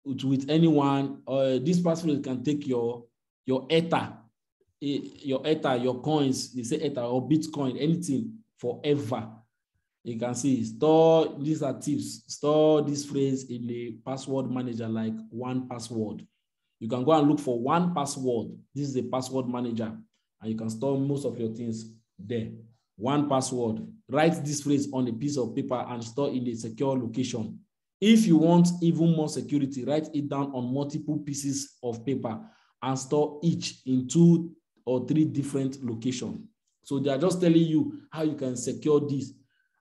with anyone. This passphrase can take your Ether, your coins, they say Ether or Bitcoin, anything forever. You can see, store, these are tips, store this phrase in a password manager like 1Password. You can go and look for 1Password. This is a password manager, and you can store most of your things there. 1Password. Write this phrase on a piece of paper and store in a secure location. If you want even more security, write it down on multiple pieces of paper and store each in 2 or 3 different locations. So they are just telling you how you can secure this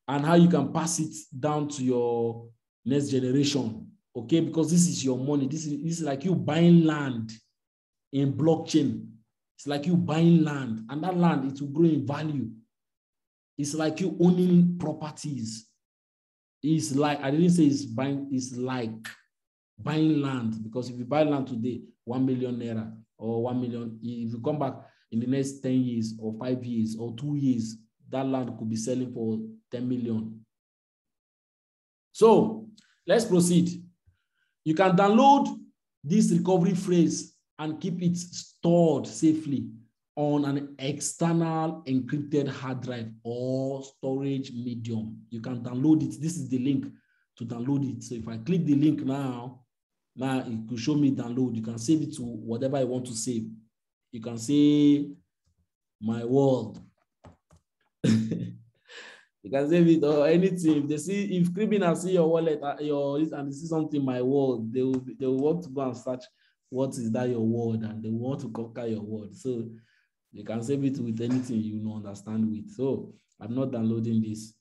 and how you can pass it down to your next generation. Okay, because this is your money. This is like you buying land in blockchain. It's like you buying land, and that land, it will grow in value. It's like you owning properties. It's like, I didn't say it's buying, it's like buying land, because if you buy land today, 1 million naira, or 1 million. If you come back in the next 10 years or 5 years or 2 years, that land could be selling for 10 million. So let's proceed. You can download this recovery phrase and keep it stored safely on an external encrypted hard drive or storage medium. You can download it. This is the link to download it. So if I click the link now it could show me download. You can save it to whatever I want to save. You can say my world. You can save it or anything. If they see, if criminals see your wallet and they see something my world, they will want to go and search what is that your word, and they want to conquer your word. So you can save it with anything you know understand with. So I'm not downloading this.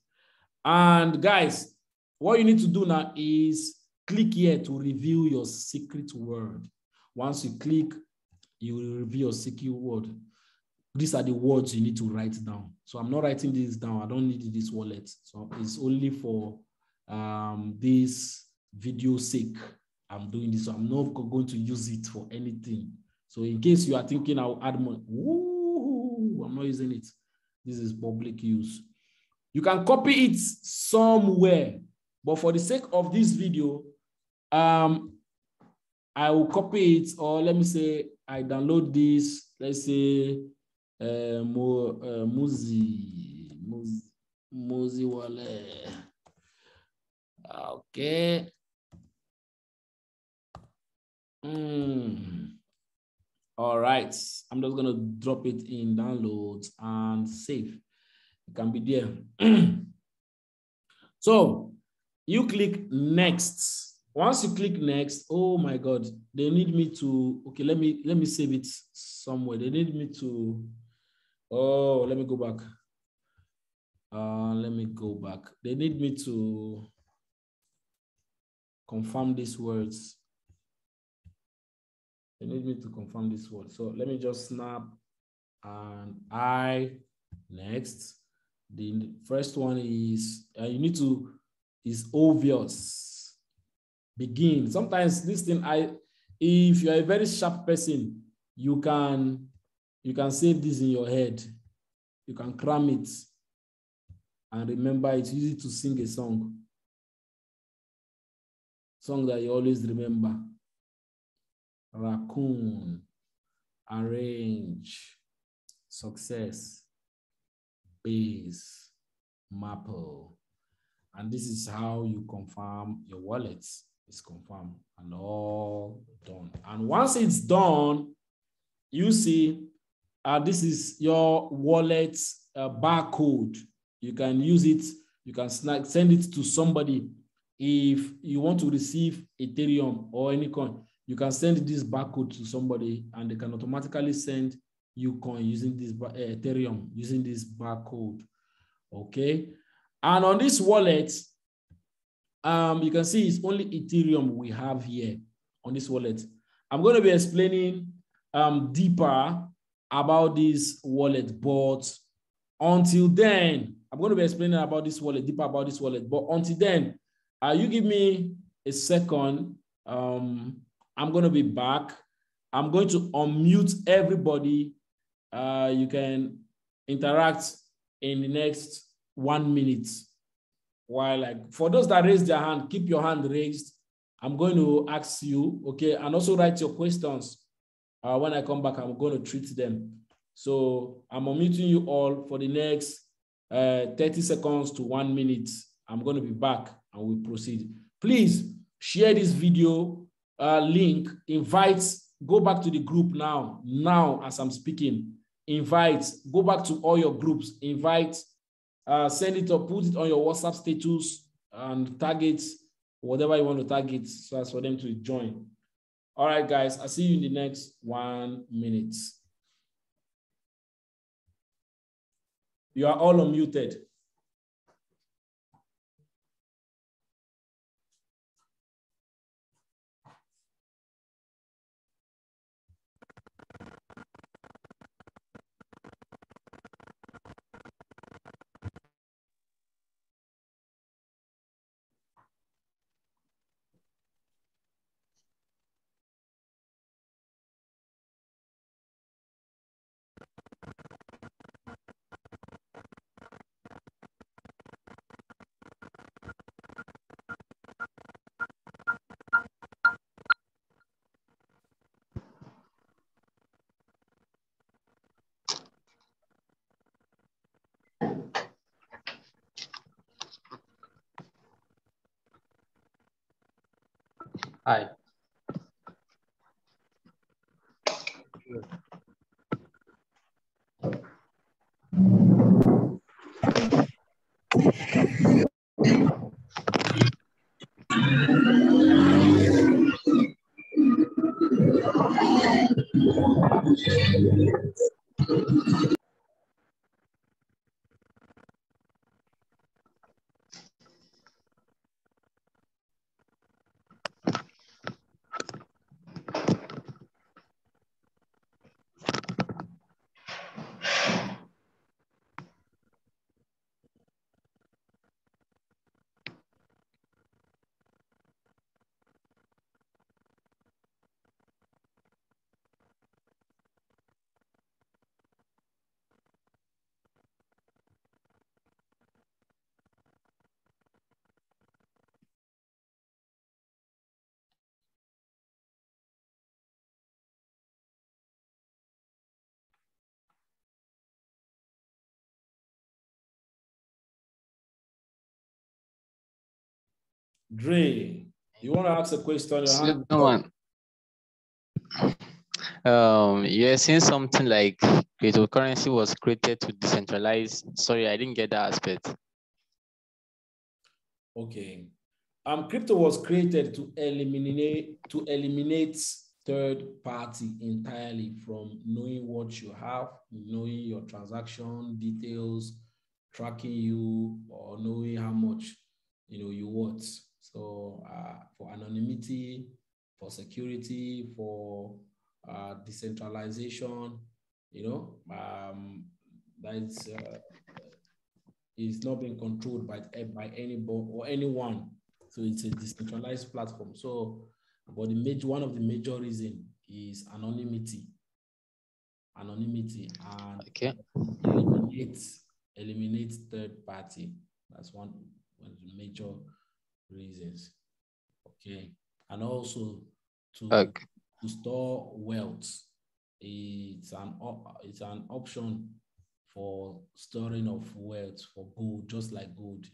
And guys, what you need to do now is click here to reveal your secret word. Once you click, you will reveal your secret word. These are the words you need to write down. So I'm not writing this down. I don't need this wallet. So it's only for this video sake. I'm doing this. So I'm not going to use it for anything. So in case you are thinking I'll add more, I'm not using it. This is public use. You can copy it somewhere, but for the sake of this video, I will copy it, or let me say I download this. Let's say Muzi wallet. Okay. All right. I'm just gonna drop it in downloads and save. It can be there. So you click next. Once you click next, oh my God, they need me to, okay, let me save it somewhere. They need me to, oh, let me go back. Let me go back. They need me to confirm these words. They need me to confirm this word. So let me just snap and next. The first one is, you need to, is obvious. Begin. Sometimes this thing, if you're a very sharp person, you can save this in your head. You can cram it and remember it. Use it to sing a song that you always remember. Raccoon, arrange, success, base, maple. And this is how you confirm your wallet. It's confirmed and all done. And once it's done, you see, this is your wallet barcode. You can use it. You can send it to somebody. If you want to receive Ethereum or any coin, you can send this barcode to somebody and they can automatically send you coin using this Ethereum, using this barcode. Okay. And on this wallet, you can see it's only Ethereum we have here on this wallet. I'm going to be explaining deeper about this wallet, but until then, I'm going to be explaining about this wallet, deeper about this wallet. But until then, you give me a second. I'm going to be back. I'm going to unmute everybody. You can interact in the next 1 minute. While, like, for those that raise their hand, keep your hand raised. I'm going to ask you, okay, and also write your questions. When I come back, I'm going to treat them. So I'm unmuting you all for the next 30 seconds to 1 minute. I'm going to be back and we'll proceed. Please share this video link, invite, go back to the group now as I'm speaking. Invite, go back to all your groups, invite, send it or put it on your WhatsApp status and target whatever you want to target so as for them to join. All right, guys, I'll see you in the next 1 minute. You are all unmuted. Hi. Dre, you want to ask a question? Your hand You're saying something like cryptocurrency was created to decentralize. Sorry, I didn't get that aspect. Okay. Crypto was created to eliminate third party entirely from knowing what you have, knowing your transaction details, tracking you, or knowing how much you want. So for anonymity, for security, for decentralization, that's is not being controlled by anybody or anyone. So it's a decentralized platform. So, but one of the major reasons is anonymity. Anonymity and okay. eliminate third party. That's one of the major reasons. Okay, and also to store wealth. It's an option for storing of wealth for gold, just like gold,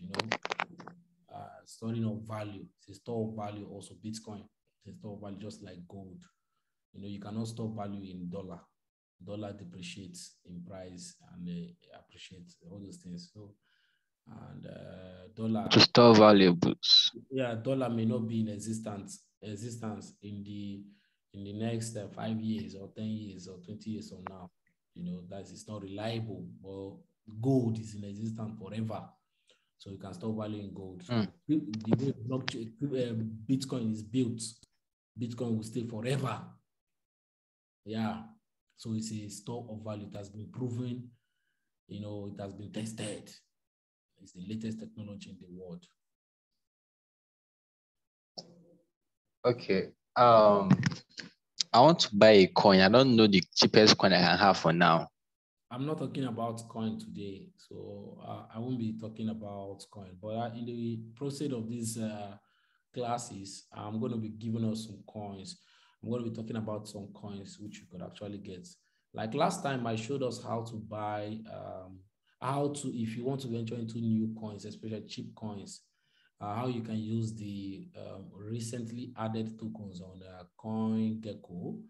storing of value. It's a store of value also. Bitcoin, it's a store of value just like gold. You cannot store value in dollar. Dollar depreciates in price and appreciates, all those things. So, and dollar to store valuables. Yeah, dollar may not be in existence in the next 5 years or 10 years or 20 years from now. That is not reliable. But gold is in existence forever, so you can store value in gold. So the way Bitcoin is built, Bitcoin will stay forever. Yeah, so it's a store of value. It has been proven. It has been tested. It's the latest technology in the world. Okay. I want to buy a coin. I don't know the cheapest coin I can have for now. I'm not talking about coin today, so I won't be talking about coin. But in the process of these classes, I'm going to be giving us some coins. I'm going to be talking about some coins which you could actually get. Like last time, I showed us how to buy, if you want to venture into new coins, especially cheap coins, how you can use the recently added tokens on CoinGecko.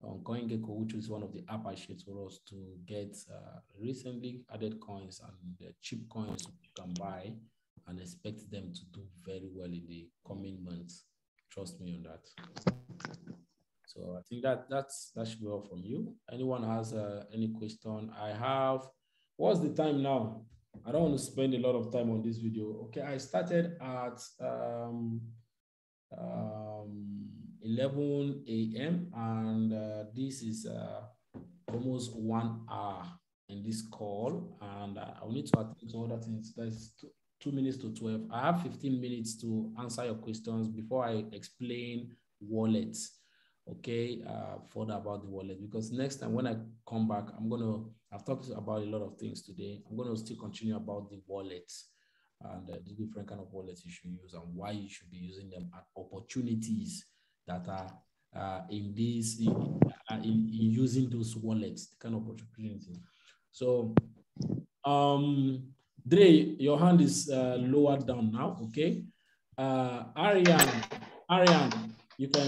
On CoinGecko, which is one of the app I shared for us to get recently added coins and cheap coins you can buy and expect them to do very well in the coming months. Trust me on that. So I think that should be all from you. Anyone has any question? What's the time now? I don't want to spend a lot of time on this video. Okay, I started at 11 a.m. and this is almost 1 hour in this call, and I will need to attend to other things. That's 2 minutes to 12. I have 15 minutes to answer your questions before I explain wallets. Okay, further about the wallet, because next time when I come back, I've talked about a lot of things today. I'm going to still continue about the wallets and the different kind of wallets you should use and why you should be using them at opportunities that are in using those wallets, the kind of opportunity. So, Dre, your hand is lowered down now, okay? Ariane, You can.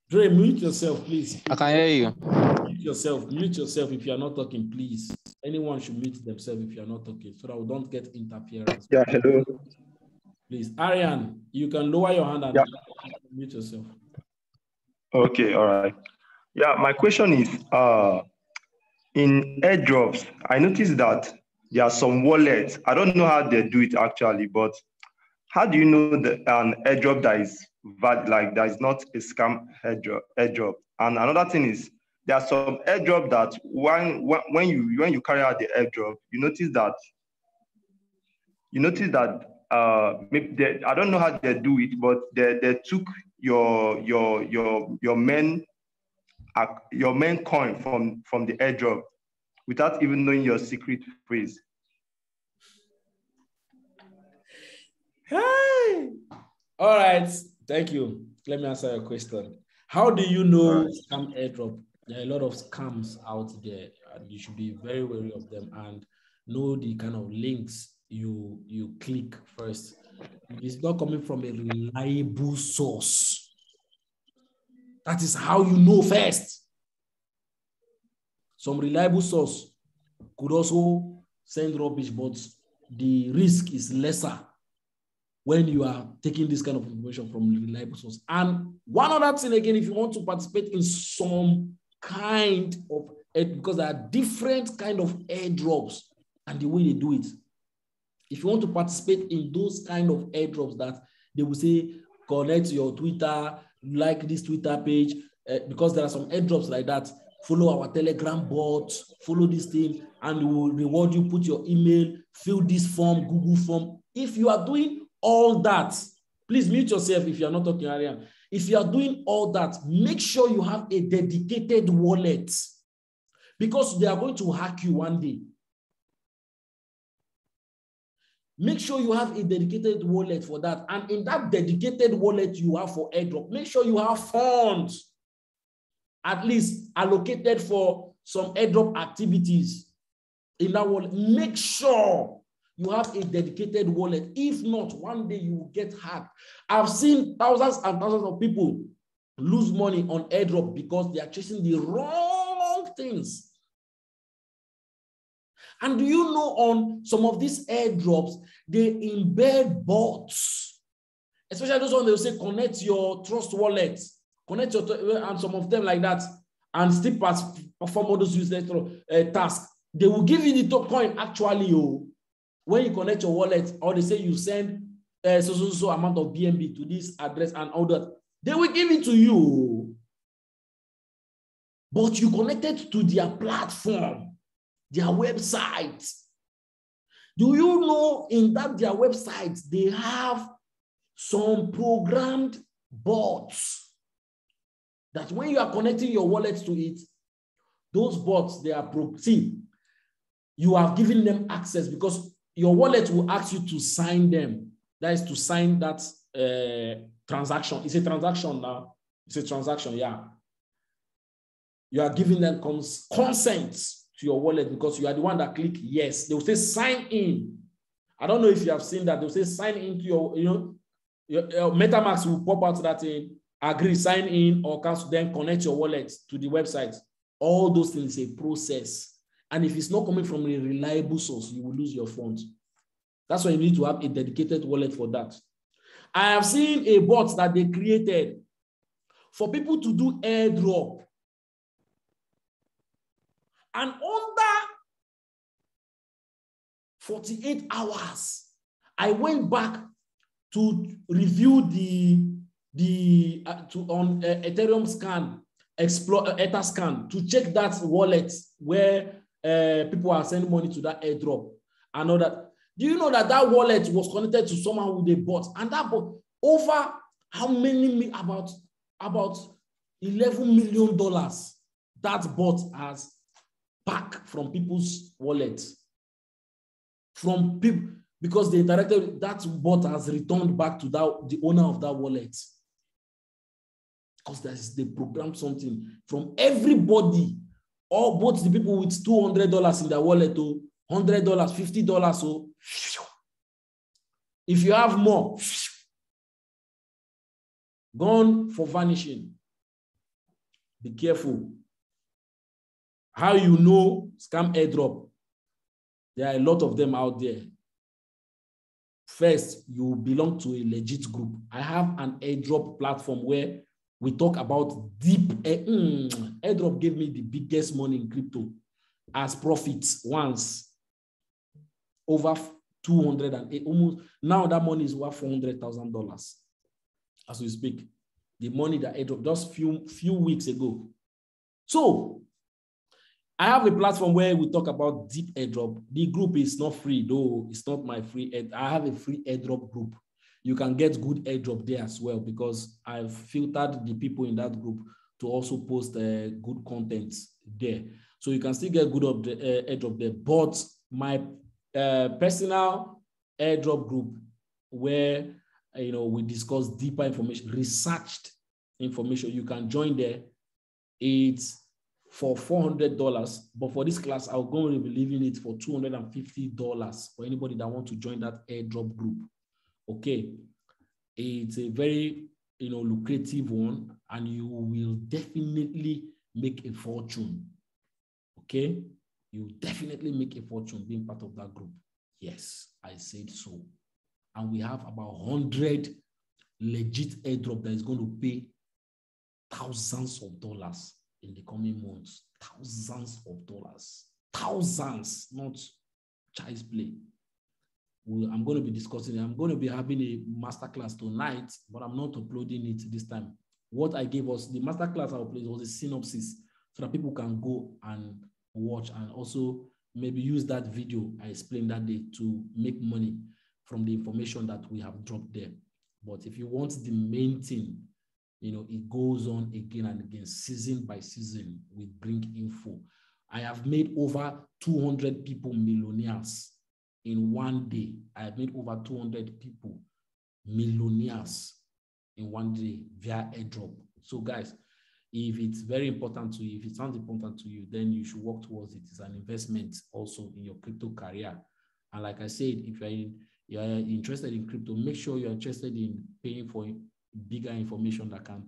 Dre, mute yourself, please. I can hear you. Mute yourself if you are not talking, please. Anyone should mute themselves if you are not talking so that we don't get interference. Yeah, hello. Please. Arian, you can lower your hand and mute yourself. Okay, all right. Yeah, my question is, in airdrops, I noticed that there are some wallets. I don't know how they do it actually, but how do you know that an airdrop that is valid, like that is not a scam airdrop? And another thing is, there are some airdrop that when you carry out the airdrop, you notice that maybe I don't know how they do it, but they took your main coin from the airdrop without even knowing your secret phrase. Hey! All right, thank you. Let me answer your question. How do you know scam airdrop? There are a lot of scams out there, and you should be very wary of them and know the kind of links you click first. If it's not coming from a reliable source, that is how you know first. Some reliable source could also send rubbish, but the risk is lesser when you are taking this kind of information from a reliable source. And one other thing again, if you want to participate in some kind of, because there are different kind of airdrops and the way they do it. If you want to participate in those kind of airdrops that they will say, connect to your Twitter, like this Twitter page, because there are some airdrops like that, follow our Telegram bot, follow this thing, and we will reward you, put your email, fill this form, Google form. If you are doing all that, please mute yourself if you are not talking, Arian. If you are doing all that, make sure you have a dedicated wallet because they are going to hack you one day. Make sure you have a dedicated wallet for that. And in that dedicated wallet you have for airdrop, make sure you have funds at least allocated for some airdrop activities in that wallet. Make sure you have a dedicated wallet. If not, one day you will get hacked. I've seen thousands and thousands of people lose money on airdrop because they are chasing the wrong things. And do you know on some of these airdrops, they embed bots, especially those ones they will say, connect your Trust Wallet, connect your, and some of them like that, and still perform all those useless tasks. They will give you the top coin actually, when you connect your wallet, or they say you send so amount of BNB to this address and all that. They will give it to you. But you connected to their platform, their website. Do you know in that their website, they have some programmed bots that when you are connecting your wallet to it, those bots, they are you are giving them access because your wallet will ask you to sign them. That is to sign that transaction. It's a transaction now. It's a transaction, yeah. You are giving them consent to your wallet because you are the one that click yes. They will say sign in. I don't know if you have seen that. They will say sign into your MetaMask will pop out that thing, agree, sign in, or cancel, then connect your wallet to the website. All those things is a process. And if it's not coming from a reliable source, you will lose your funds. That's why you need to have a dedicated wallet for that. I have seen a bot that they created for people to do airdrop. And under 48 hours, I went back to review on Ethereum scan, Etherscan, to check that wallet where people are sending money to that airdrop. I know that. Do you know that that wallet was connected to someone with a bot? And that bot, over how many, about $11 million, that bot has back from people's wallets. From people, because they interacted, that bot has returned back to the owner of that wallet. Because they programmed something from everybody, or both the people with $200 in their wallet, $100, $50, if you have more, Gone for vanishing. Be careful. How you know scam airdrop? There are a lot of them out there. First, you belong to a legit group. I have an airdrop platform where we talk about deep. Airdrop gave me the biggest money in crypto as profits once. Over 208, almost. Now that money is worth $400,000 as we speak. The money that airdrop just few weeks ago. So I have a platform where we talk about deep airdrop. The group is not free, though. It's not my free. I have a free airdrop group. You can get good airdrop there as well because I've filtered the people in that group to also post good content there. So you can still get good airdrop there. But my personal airdrop group where we discuss deeper information, researched information, you can join there. It's for $400, but for this class, I'm going to be leaving it for $250 for anybody that wants to join that airdrop group. Okay, it's a very lucrative one, and you will definitely make a fortune. Okay, you definitely make a fortune being part of that group. Yes, I said so. And we have about 100 legit airdrop that is going to pay thousands of dollars in the coming months. Thousands of dollars. Thousands, not child's play. I'm going to be discussing it. I'm going to be having a masterclass tonight, but I'm not uploading it this time. What I gave us, the masterclass I uploaded was a synopsis so that people can go and watch and also maybe use that video I explained that day to make money from the information that we have dropped there. But if you want the main thing, it goes on again and again, season by season. We bring info. I have made over 200 people millionaires in one day. I have made over 200 people millionaires in one day via airdrop. So guys, if it's very important to you, if it sounds important to you, then you should work towards it. It's an investment also in your crypto career. And like I said, if you're interested in crypto, make sure you're interested in paying for bigger information that can,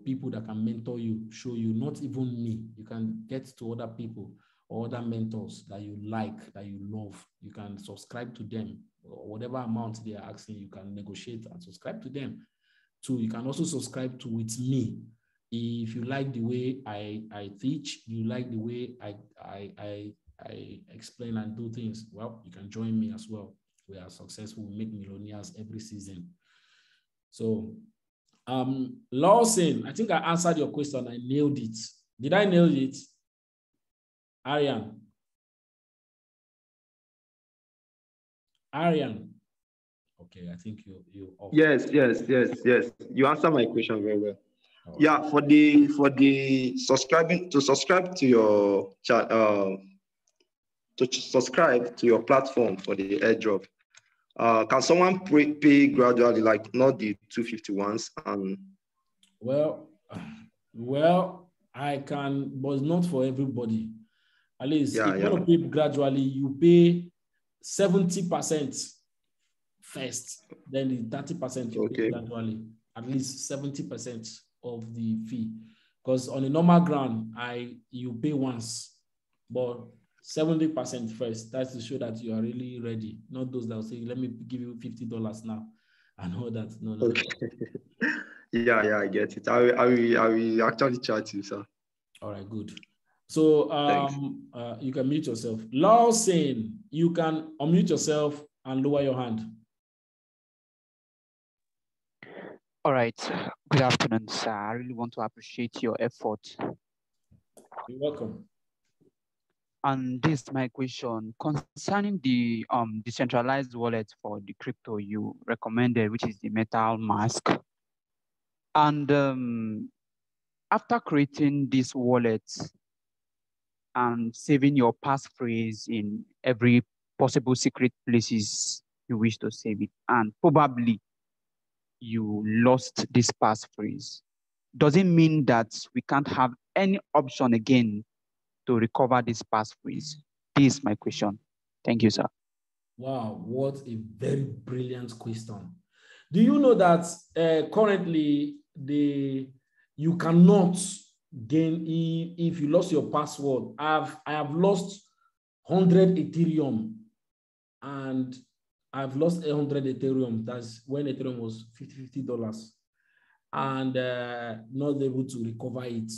people that can mentor you, show you, not even me. You can get to other people or other mentors that you like, that you love. You can subscribe to them, or whatever amount they are asking, you can negotiate and subscribe to them. So you can also subscribe to with me. If you like the way I teach, you like the way I explain and do things, well, you can join me as well. We are successful, we make millionaires every season. So, Lawson, I think I answered your question. I nailed it. Did I nail it? Arian. Okay, I think you. Yes. You answered my question very well. Oh. Yeah, for the subscribe to your chat, to subscribe to your platform for the airdrop. Can someone pay gradually, like not the 250 ones? Well, I can, but it's not for everybody. At least if you want to pay gradually, you pay 70% first, then the 30% you pay gradually. At least 70% of the fee. Because on a normal ground, you pay once, but 70% first. That's to show that you are really ready. Not those that will say, let me give you $50 now and all that. No. Okay. Yeah, I get it. I will actually chat you, sir. All right, good. So you can mute yourself. Lawson, you can unmute yourself and lower your hand. All right. Good afternoon, sir. I really want to appreciate your effort. You're welcome. And this is my question concerning the decentralized wallet for the crypto you recommended, which is the MetaMask. And after creating this wallet and saving your passphrase in every possible secret places you wish to save it, and probably you lost this passphrase, does it mean that we can't have any option again to recover this passphrase? This is my question. Thank you, sir. Wow, what a very brilliant question. Do you know that currently you cannot gain if you lost your password? I have lost 100 Ethereum, and I've lost 100 Ethereum. That's when Ethereum was $50, and not able to recover it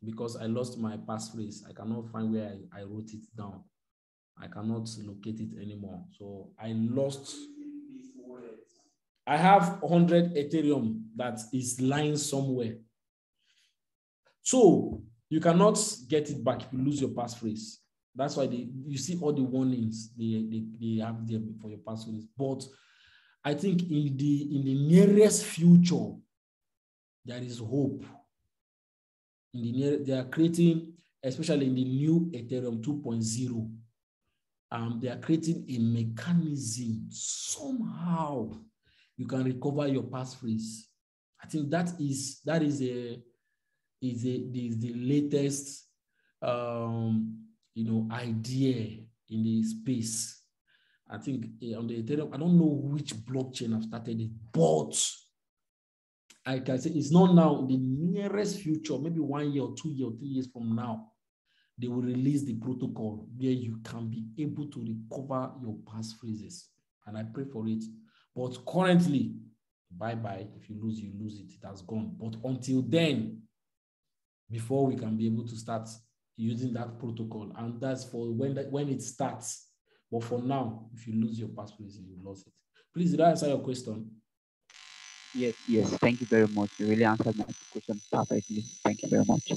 because I lost my passphrase. I cannot find where I wrote it down. I cannot locate it anymore. So I lost. I have 100 Ethereum that is lying somewhere. So you cannot get it back if you lose your passphrase. That's why you see all the warnings they have there for your passphrase. But I think in the nearest future, there is hope. They are creating, especially in the new Ethereum 2.0, they are creating a mechanism somehow you can recover your passphrase. I think that is the latest idea in the space. I think on the Ethereum, I don't know which blockchain have started it, but I can say it's not now. In the nearest future, maybe 1 year or 2 years or 3 years from now, they will release the protocol where you can be able to recover your passphrases. And I pray for it. But currently, bye-bye. If you lose it. It has gone. But until then, before we can be able to start using that protocol, and that's for when it starts. But for now, if you lose your passphrases, you lost it. Please, did I answer your question? Yes. Thank you very much. You really answered my question perfectly. Thank you very much.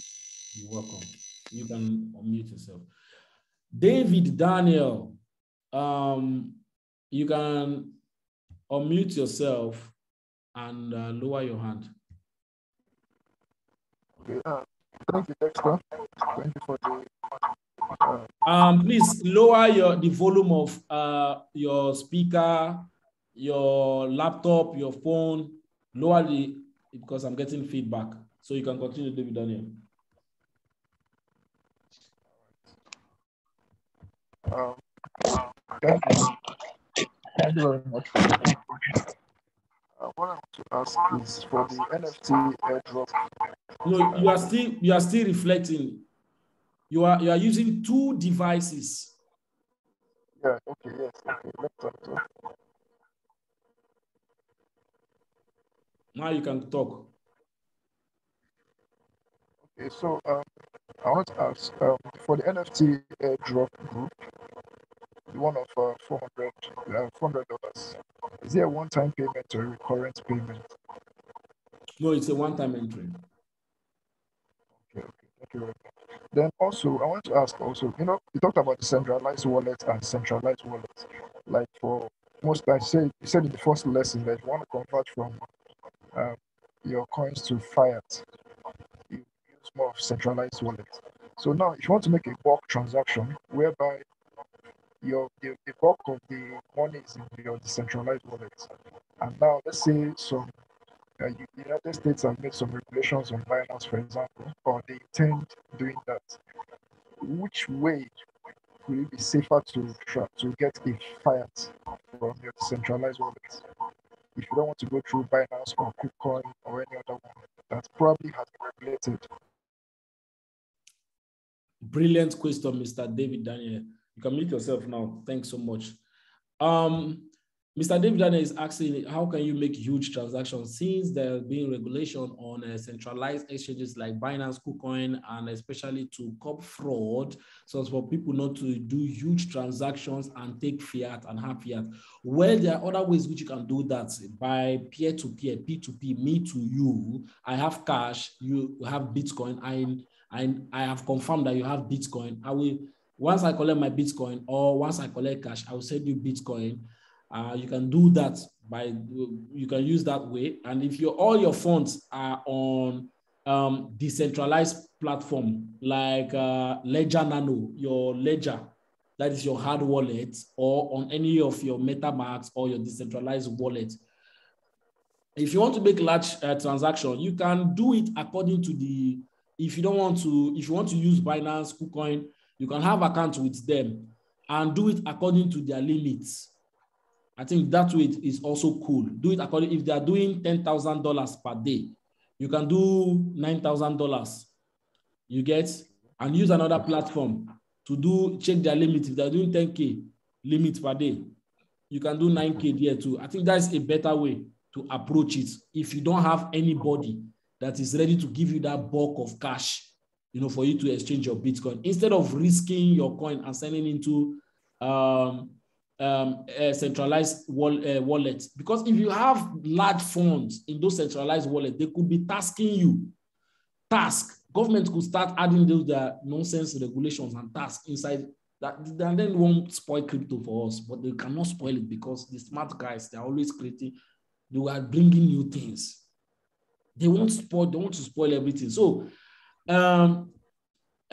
You're welcome. You can unmute yourself. David Daniel, you can unmute yourself and lower your hand. Okay. Thank you, Dexter. Thank you for the. Please lower the volume of your speaker, your laptop, your phone. Lower because I'm getting feedback. So you can continue, David Daniel. Thank you very much. What I want to ask is for the NFT airdrop. No, you are still reflecting. You are using two devices. Yeah. Okay. Yes. Okay. Let's talk. Now you can talk. Okay. So I want to ask for the NFT airdrop group, the one of $400. Is there a one-time payment or a recurrent payment? No, it's a one-time entry. Okay. Thank you very much. Then also, I want to ask also, you talked about the centralized wallet and centralized wallet. Like for most, you said in the first lesson that you want to convert from your coins to fiat, you use more of centralized wallet. So now, if you want to make a bulk transaction whereby the bulk of the money is in your decentralized wallet, and now let's say some the United States have made some regulations on Binance, for example, or they intend doing that. Which way will it be safer to get a fiat from your decentralized wallet if you don't want to go through Binance or KuCoin or any other one that probably has been regulated? Brilliant question, Mr. David Daniel. You can mute yourself now. Thanks so much. Mr. David Daniel is asking, how can you make huge transactions since there being regulation on centralized exchanges like Binance, KuCoin, and especially to curb fraud, so as for people not to do huge transactions and take fiat and have fiat? Well, there are other ways which you can do that by peer-to-peer, P2P, me to you. I have cash, you have Bitcoin. I have confirmed that you have Bitcoin. Once I collect my Bitcoin or once I collect cash, I will send you Bitcoin. You can do that you can use that way. And if all your funds are on decentralized platform like Ledger Nano, your Ledger, that is your hard wallet, or on any of your MetaMask or your decentralized wallet. If you want to make large transaction, you can do it according to if you want to use Binance, KuCoin, you can have account with them and do it according to their limits. I think that way is also cool. Do it according, if they are doing $10,000 per day, you can do $9,000. You get, and use another platform to check their limit. If they're doing 10K limit per day, you can do 9K there too. I think that's a better way to approach it. If you don't have anybody that is ready to give you that bulk of cash, for you to exchange your Bitcoin, instead of risking your coin and sending into a centralized wallet. Because if you have large funds in those centralized wallets, they could be tasking you. Government could start adding those nonsense regulations and tasks inside that, and then won't spoil crypto for us, but they cannot spoil it because the smart guys, they're always creating, they are bringing new things. They want to spoil everything. So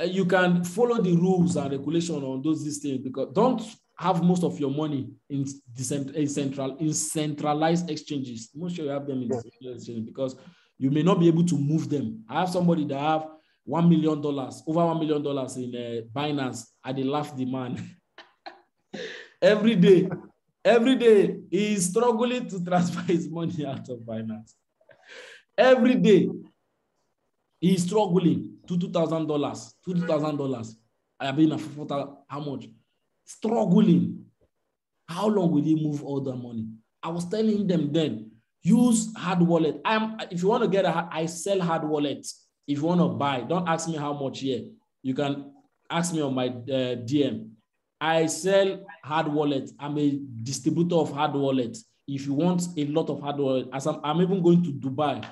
you can follow the rules and regulation on these things, because don't have most of your money in centralized exchanges. Most sure you have them in centralized exchanges, because you may not be able to move them. I have somebody that have $1 million, over $1 million in Binance, and they laugh the man. Every day, he's struggling to transfer his money out of Binance. Every day, he's struggling. $2,000. I have been how much? Struggling. How long will he move all the money? I was telling them then, use hard wallet. If you want to get I sell hard wallets. If you want to buy, don't ask me how much here. You can ask me on my DM. I sell hard wallets. I'm a distributor of hard wallets. If you want a lot of hard wallets, I'm even going to Dubai.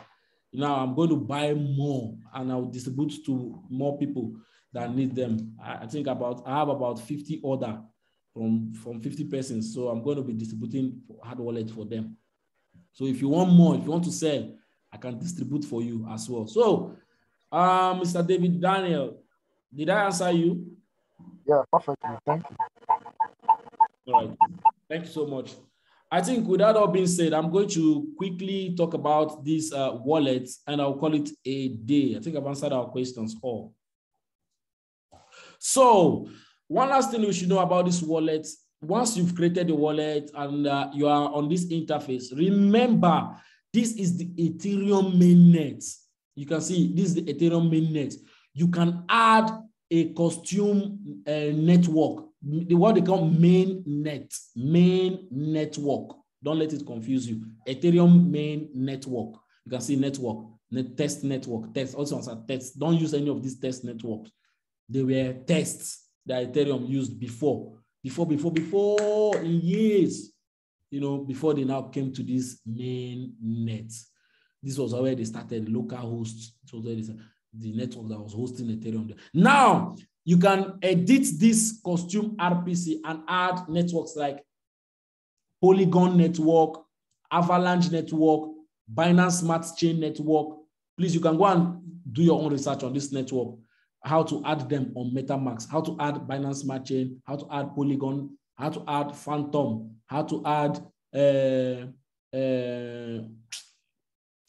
Now I'm going to buy more and I'll distribute to more people that need them. I have about 50 order from 50 persons. So I'm going to be distributing hard wallets for them. So if you want more, if you want to sell, I can distribute for you as well. So, Mr. David Daniel, did I answer you? Yeah, perfectly. Thank you. All right. Thank you so much. I think with that all being said, I'm going to quickly talk about this wallet, and I'll call it a day. I think I've answered our questions all. So one last thing you should know about this wallet, once you've created the wallet and you are on this interface, remember, this is the Ethereum mainnet. You can see this is the Ethereum mainnet. You can add a custom network, what they call main network. Don't let it confuse you. Ethereum main network. You can see network, test network, test, also as a test. Don't use any of these test networks. They were tests that Ethereum used before in years, before they now came to this main net. This was where they started local hosts. So the network that was hosting Ethereum. Now you can edit this custom RPC and add networks like Polygon network, Avalanche network, Binance Smart Chain network. Please, you can go and do your own research on this network, how to add them on MetaMask, how to add Binance Smart Chain, how to add Polygon, how to add Phantom, how to add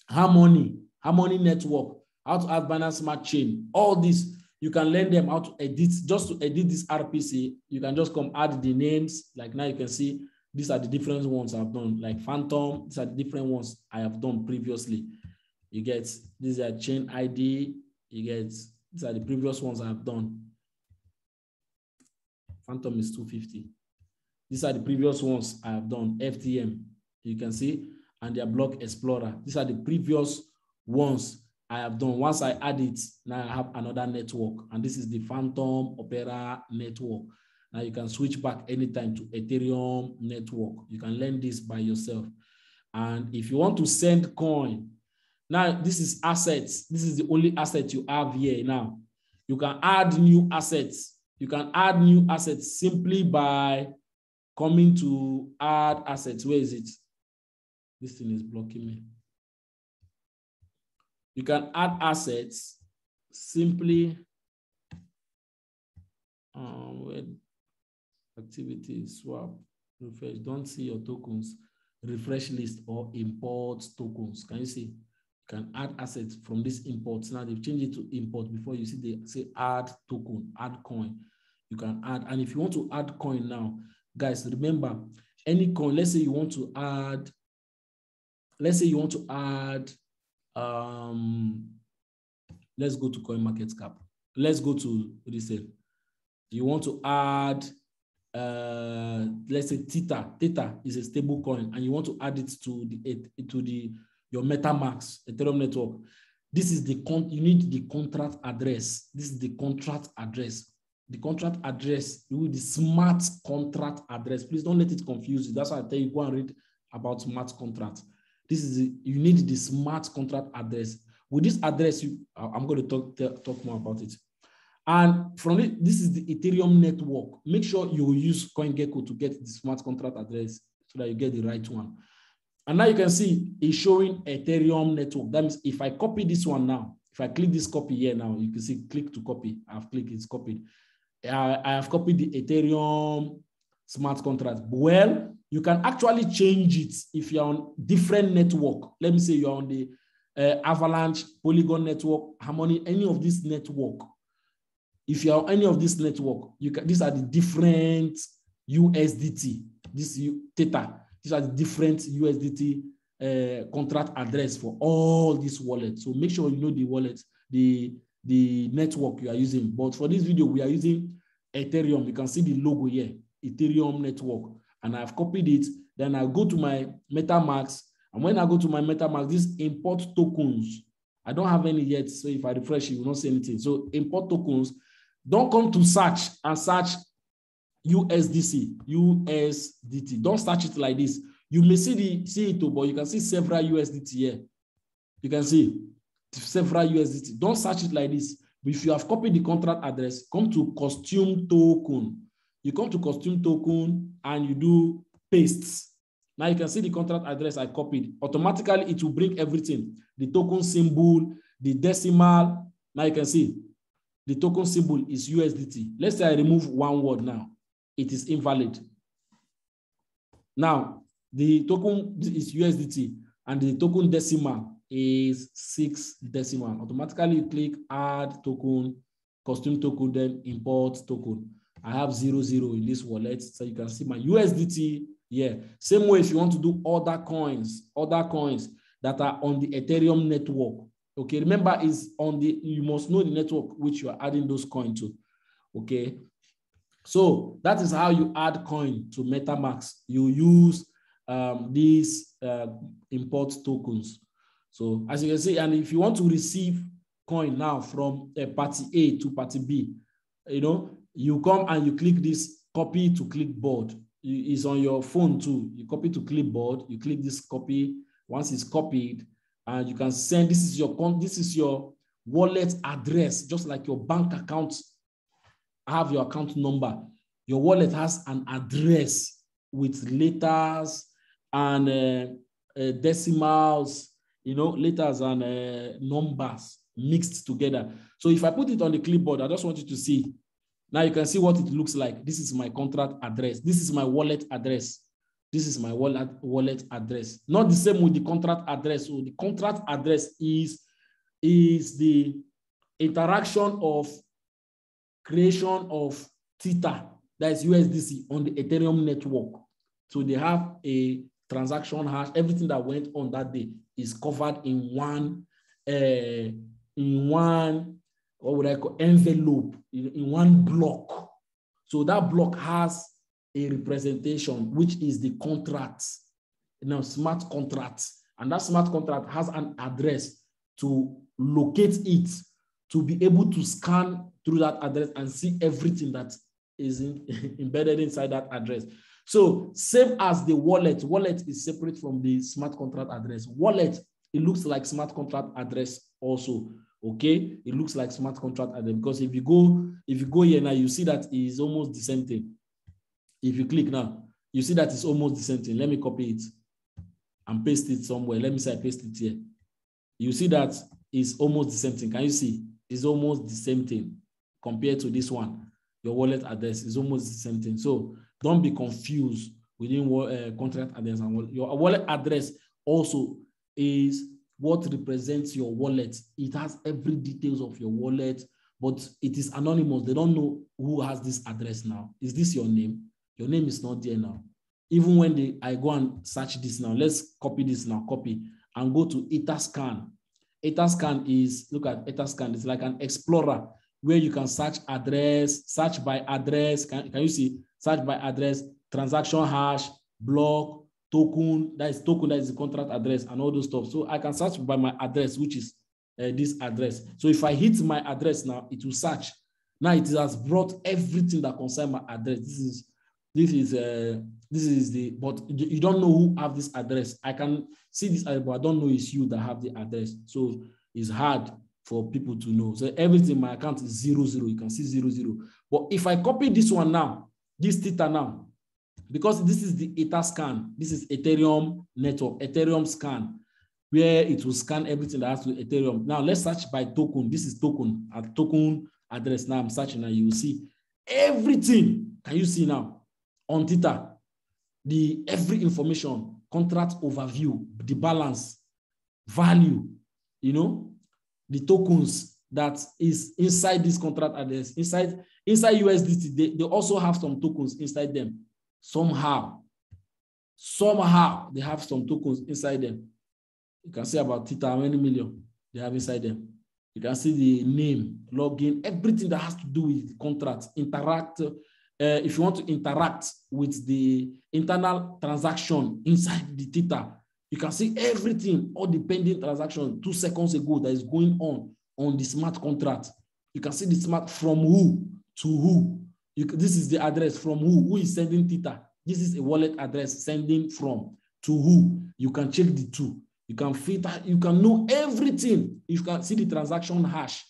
Harmony network, how to add Binance Smart Chain. All this, you can learn them how to edit. Just to edit this RPC, you can just come add the names. Like now you can see, these are the different ones I've done. Like Phantom, these are the different ones I have done previously. You get, these are chain ID. You get, these are the previous ones I've done. Phantom is 250. These are the previous ones I have done. FTM, you can see, and their Block Explorer. These are the previous ones I have done. Once I add it, now I have another network, and this is the Phantom Opera network. Now you can switch back anytime to Ethereum network. You can learn this by yourself. And if you want to send coin, now this is assets. This is the only asset you have here now. You can add new assets. You can add new assets simply by coming to add assets. Where is it? This thing is blocking me. You can add assets simply activity, swap, refresh. Don't see your tokens, refresh list or import tokens. Can you see? You can add assets from this imports. Now they've changed it to import. Before you see they say add token, add coin. You can add, and if you want to add coin now, guys, remember any coin, let's say you want to add, let's go to CoinMarketCap. Let's go to resale. You want to add, let's say Theta. Theta is a stable coin, and you want to add it to your MetaMask Ethereum network. This is you need the contract address. This is the contract address. The contract address, the smart contract address. Please don't let it confuse you. That's why I tell you, go and read about smart contracts. You need the smart contract address. With this address, I'm going to talk more about it. And from it, this is the Ethereum network. Make sure you use CoinGecko to get the smart contract address so that you get the right one. And now you can see it's showing Ethereum network. That means if I copy this one now, if I click this copy here now, you can see click to copy. I've clicked, it's copied. I have copied the Ethereum smart contract. Well, you can actually change it if you're on different network. Let me say you're on the Avalanche, Polygon network, Harmony, any of this network. If you're on any of this network, these are the different USDT. This Theta. These are the different USDT contract address for all these wallets. So make sure you know the wallet, the network you are using. But for this video, we are using Ethereum. You can see the logo here, Ethereum network. And I've copied it. Then I'll go to my MetaMask. And when I go to my MetaMask, this import tokens, I don't have any yet. So if I refresh, you will not see anything. So import tokens, don't come to search and search USDT. Don't search it like this. You may see it, but you can see several USDT here. You can see several USDT. Don't search it like this. But if you have copied the contract address, come to costume token. You come to costume token and you do paste. Now you can see the contract address I copied. Automatically, it will bring everything. The token symbol, the decimal. Now you can see the token symbol is USDT. Let's say I remove one word now. It is invalid. Now, the token is USDT and the token decimal is 6 decimal. Automatically, you click add token, costume token, then import token. I have 00 in this wallet, so you can see my USDT here. Same way if you want to do other coins that are on the Ethereum network. Okay, remember you must know the network which you are adding those coins to. Okay, so that is how you add coin to MetaMask. You use these import tokens. So as you can see, and if you want to receive coin now from party A to party B, you come and you click this copy to clipboard. It's on your phone too. You copy to clipboard, you click this copy. Once it's copied, and you can send, this is your wallet address, just like your bank account have your account number. Your wallet has an address with letters and decimals, letters and numbers mixed together. So if I put it on the clipboard, I just want you to see. Now you can see what it looks like. This is my contract address. This is my wallet address. This is my wallet address. Not the same with the contract address. So the contract address is the interaction of creation of Theta, that is USDC, on the Ethereum network. So they have a transaction hash. Everything that went on that day is covered in one what would I call envelope, in one block. So that block has a representation, which is the contract, smart contract. And that smart contract has an address to locate it, to be able to scan through that address and see everything that is embedded inside that address. So same as the wallet is separate from the smart contract address. Wallet, it looks like smart contract address also. Okay, it looks like smart contract address, because if you go here now, you see that it is almost the same thing. If you click now, you see that it's almost the same thing. Let me copy it and paste it somewhere. Let me say I paste it here. You see that it's almost the same thing. Can you see? It's almost the same thing compared to this one. Your wallet address is almost the same thing. So don't be confused within contract address and wallet. Your wallet address also is what represents your wallet. It has every details of your wallet, but it is anonymous. They don't know who has this address now. Is this your name? Your name is not there now. even when I go and search this now, let's copy this now, copy, and go to Etherscan. Etherscan is, look at Etherscan, it's like an explorer where you can search address, search by address. Can you see? Search by address, transaction hash, block, token, that is the contract address and all those stuff. So I can search by my address, which is this address. So if I hit my address now, it will search. Now it has brought everything that concerns my address. This is the, but you don't know who have this address. I can see this, but I don't know it's you that have the address. So it's hard for people to know. So everything in my account is 00. You can see 00. But if I copy this one now, this theta now, because this is the Etherscan, this is Ethereum network, Ethereum scan, where it will scan everything that has to Ethereum. Now let's search by token. This is token, a token address. Now I'm searching and you will see everything. Can you see now on Theta? Every information, contract overview, the balance, value, you know, the tokens that is inside this contract address, inside USDT, they also have some tokens inside them. Somehow they have some tokens inside them. You can see about Theta, how many million they have inside them. You can see the name, login, everything that has to do with the contract, interact. If you want to interact with the internal transaction inside the Theta, you can see everything, all the pending transaction 2 seconds ago that is going on the smart contract. You can see the smart from who to who. This is the address from who is sending Theta. This is a wallet address sending from to who. You can check the two. You can filter, you can know everything. You can see the transaction hash.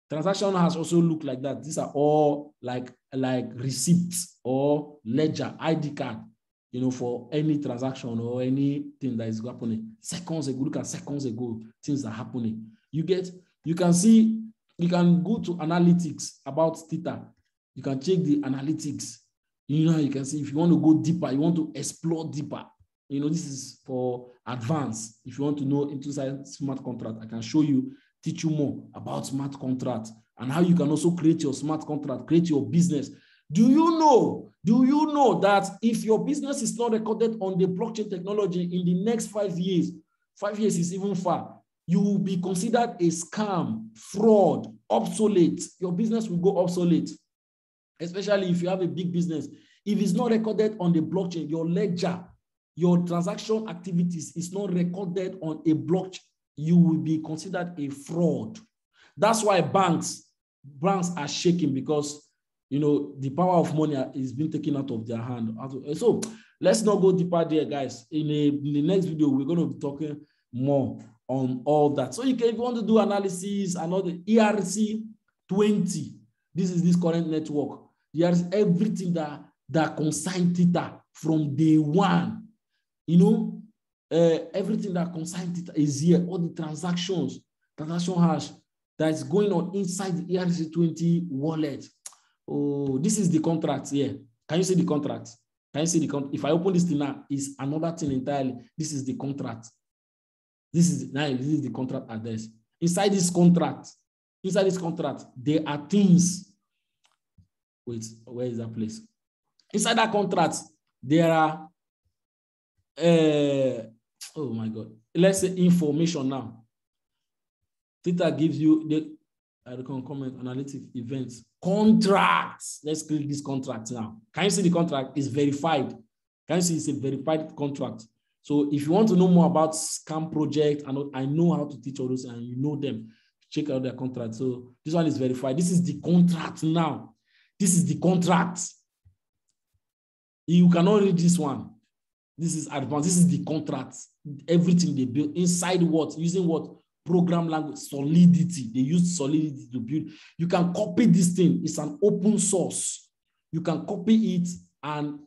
Transaction hash also look like that. These are all like receipts or ledger, ID card, you know, for any transaction or anything that is happening. Seconds ago, look at seconds ago, things are happening. You can see, you can go to analytics about Theta. You can check the analytics. You know, you can see if you want to go deeper, you want to explore deeper. You know, this is for advanced. If you want to know inside smart contract, I can show you, teach you more about smart contract and how you can also create your smart contract, create your business. Do you know that if your business is not recorded on the blockchain technology in the next 5 years, 5 years is even far, you will be considered a scam, fraud, obsolete. Your business will go obsolete, especially if you have a big business. If it's not recorded on the blockchain, your ledger, your transaction activities is not recorded on a blockchain, you will be considered a fraud. That's why banks are shaking, because, you know, the power of money is being taken out of their hand. So let's not go deeper there, guys. In the next video, we're going to be talking more on all that. So if you want to do analysis and all the ERC20, this is this current network. There's everything that concerns Theta from day one. You know, everything that concerns Theta is here. All the transaction hash that is going on inside the ERC20 wallet. Oh, this is the contract here. Can you see the contract? Can you see the contract? If I open this thing now, it's another thing entirely. This is the contract. This is the contract address. Inside this contract, there are things. Wait, where is that place? Inside that contract, there are oh my God. Let's say information now. Theta gives you I can comment analytic events, contracts. Let's click this contract now. Can you see the contract is verified? Can you see it's a verified contract? So if you want to know more about scam project, and I know how to teach all those and you know them, check out their contract. So this one is verified. This is the contract now. This is the contract. You cannot read this one. This is advanced. This is the contract. Everything they build inside what? Using what? Program language, Solidity. They use Solidity to build. You can copy this thing. It's an open source. You can copy it and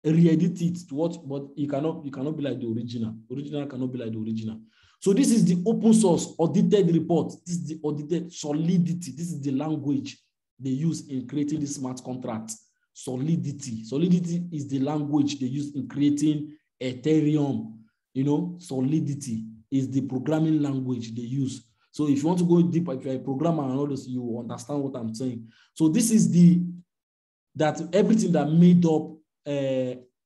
re-edit it to what, but you cannot be like the original. Original cannot be like the original. So this is the open source audited report. This is the audited Solidity. This is the language they use in creating the smart contract. Solidity. Solidity is the language they use in creating Ethereum. You know, Solidity is the programming language they use. So if you want to go deeper, if you're a programmer and all this, you understand what I'm saying. So this is that everything that made up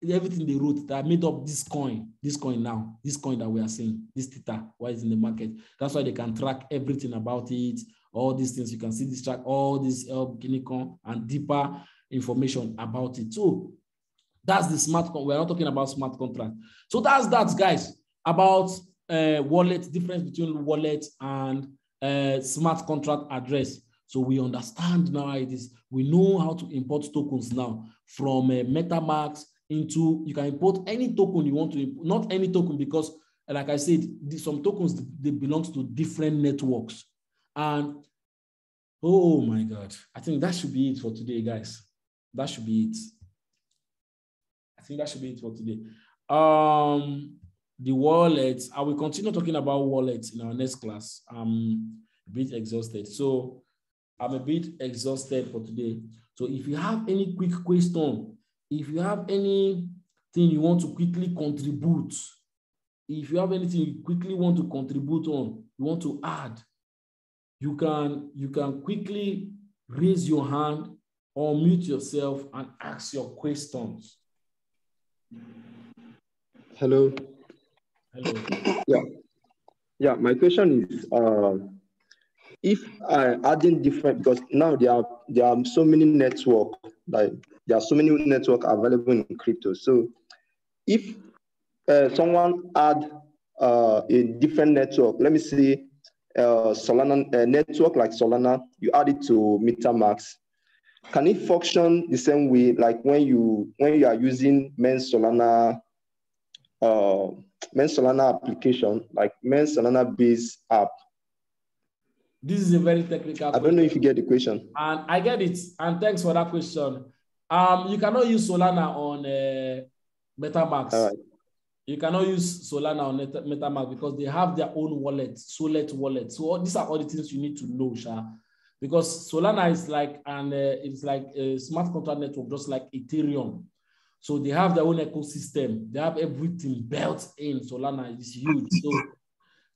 everything they wrote that made up this coin that we are seeing, this Theta, why it's in the market. That's why they can track everything about it, all these things. You can see this track, all this Guineacon and deeper information about it. So that's the smart contract. We're not talking about smart contract. So that's that, guys, about wallet, difference between wallet and smart contract address. So we understand now how it is. We know how to import tokens now from MetaMask into, you can import any token you want to import, not any token, because like I said, some tokens, they belong to different networks. And oh my God, I think that should be it for today, guys. That should be it. I think that should be it for today. The wallets, I will continue talking about wallets in our next class. I'm a bit exhausted. So I'm a bit exhausted for today. So if you have any quick question, if you have anything you want to quickly contribute, if you have anything you quickly want to contribute on, you want to add, you can quickly raise your hand or mute yourself and ask your questions. Hello. Hello. Yeah. My question is, if adding different, because now there are so many network, like there are so many network available in crypto. So if someone add a different network, let me see, Solana network like Solana, you add it to MetaMask. Can it function the same way, like when you are using main Solana application, like main Solana base app? This is a very technical question. I don't know if you get the question. And I get it. And thanks for that question. You cannot use Solana on MetaMask. All right. You cannot use Solana on MetaMask because they have their own wallet, Solana wallet. So these are all the things you need to know, Sha. Because Solana is like it's like a smart contract network, just like Ethereum. So they have their own ecosystem. They have everything built in. Solana is huge. So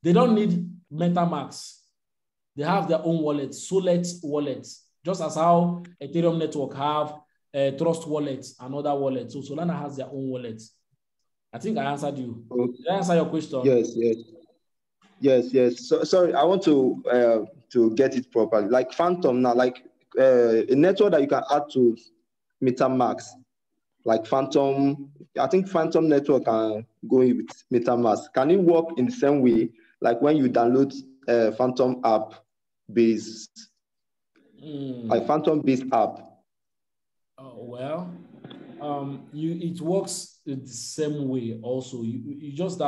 they don't need MetaMask. They have their own wallet, Solana wallets, just as how Ethereum network have Trust wallets and other wallets. So Solana has their own wallets. I think I answered you. Okay. Did I answer your question? Yes. So, sorry, I want to get it properly. Like Phantom now, like a network that you can add to MetaMask, like Phantom. I think Phantom network can go with MetaMask. Can it work in the same way, like when you download Phantom app based, like Phantom based app? Oh, well, it works the same way also. You just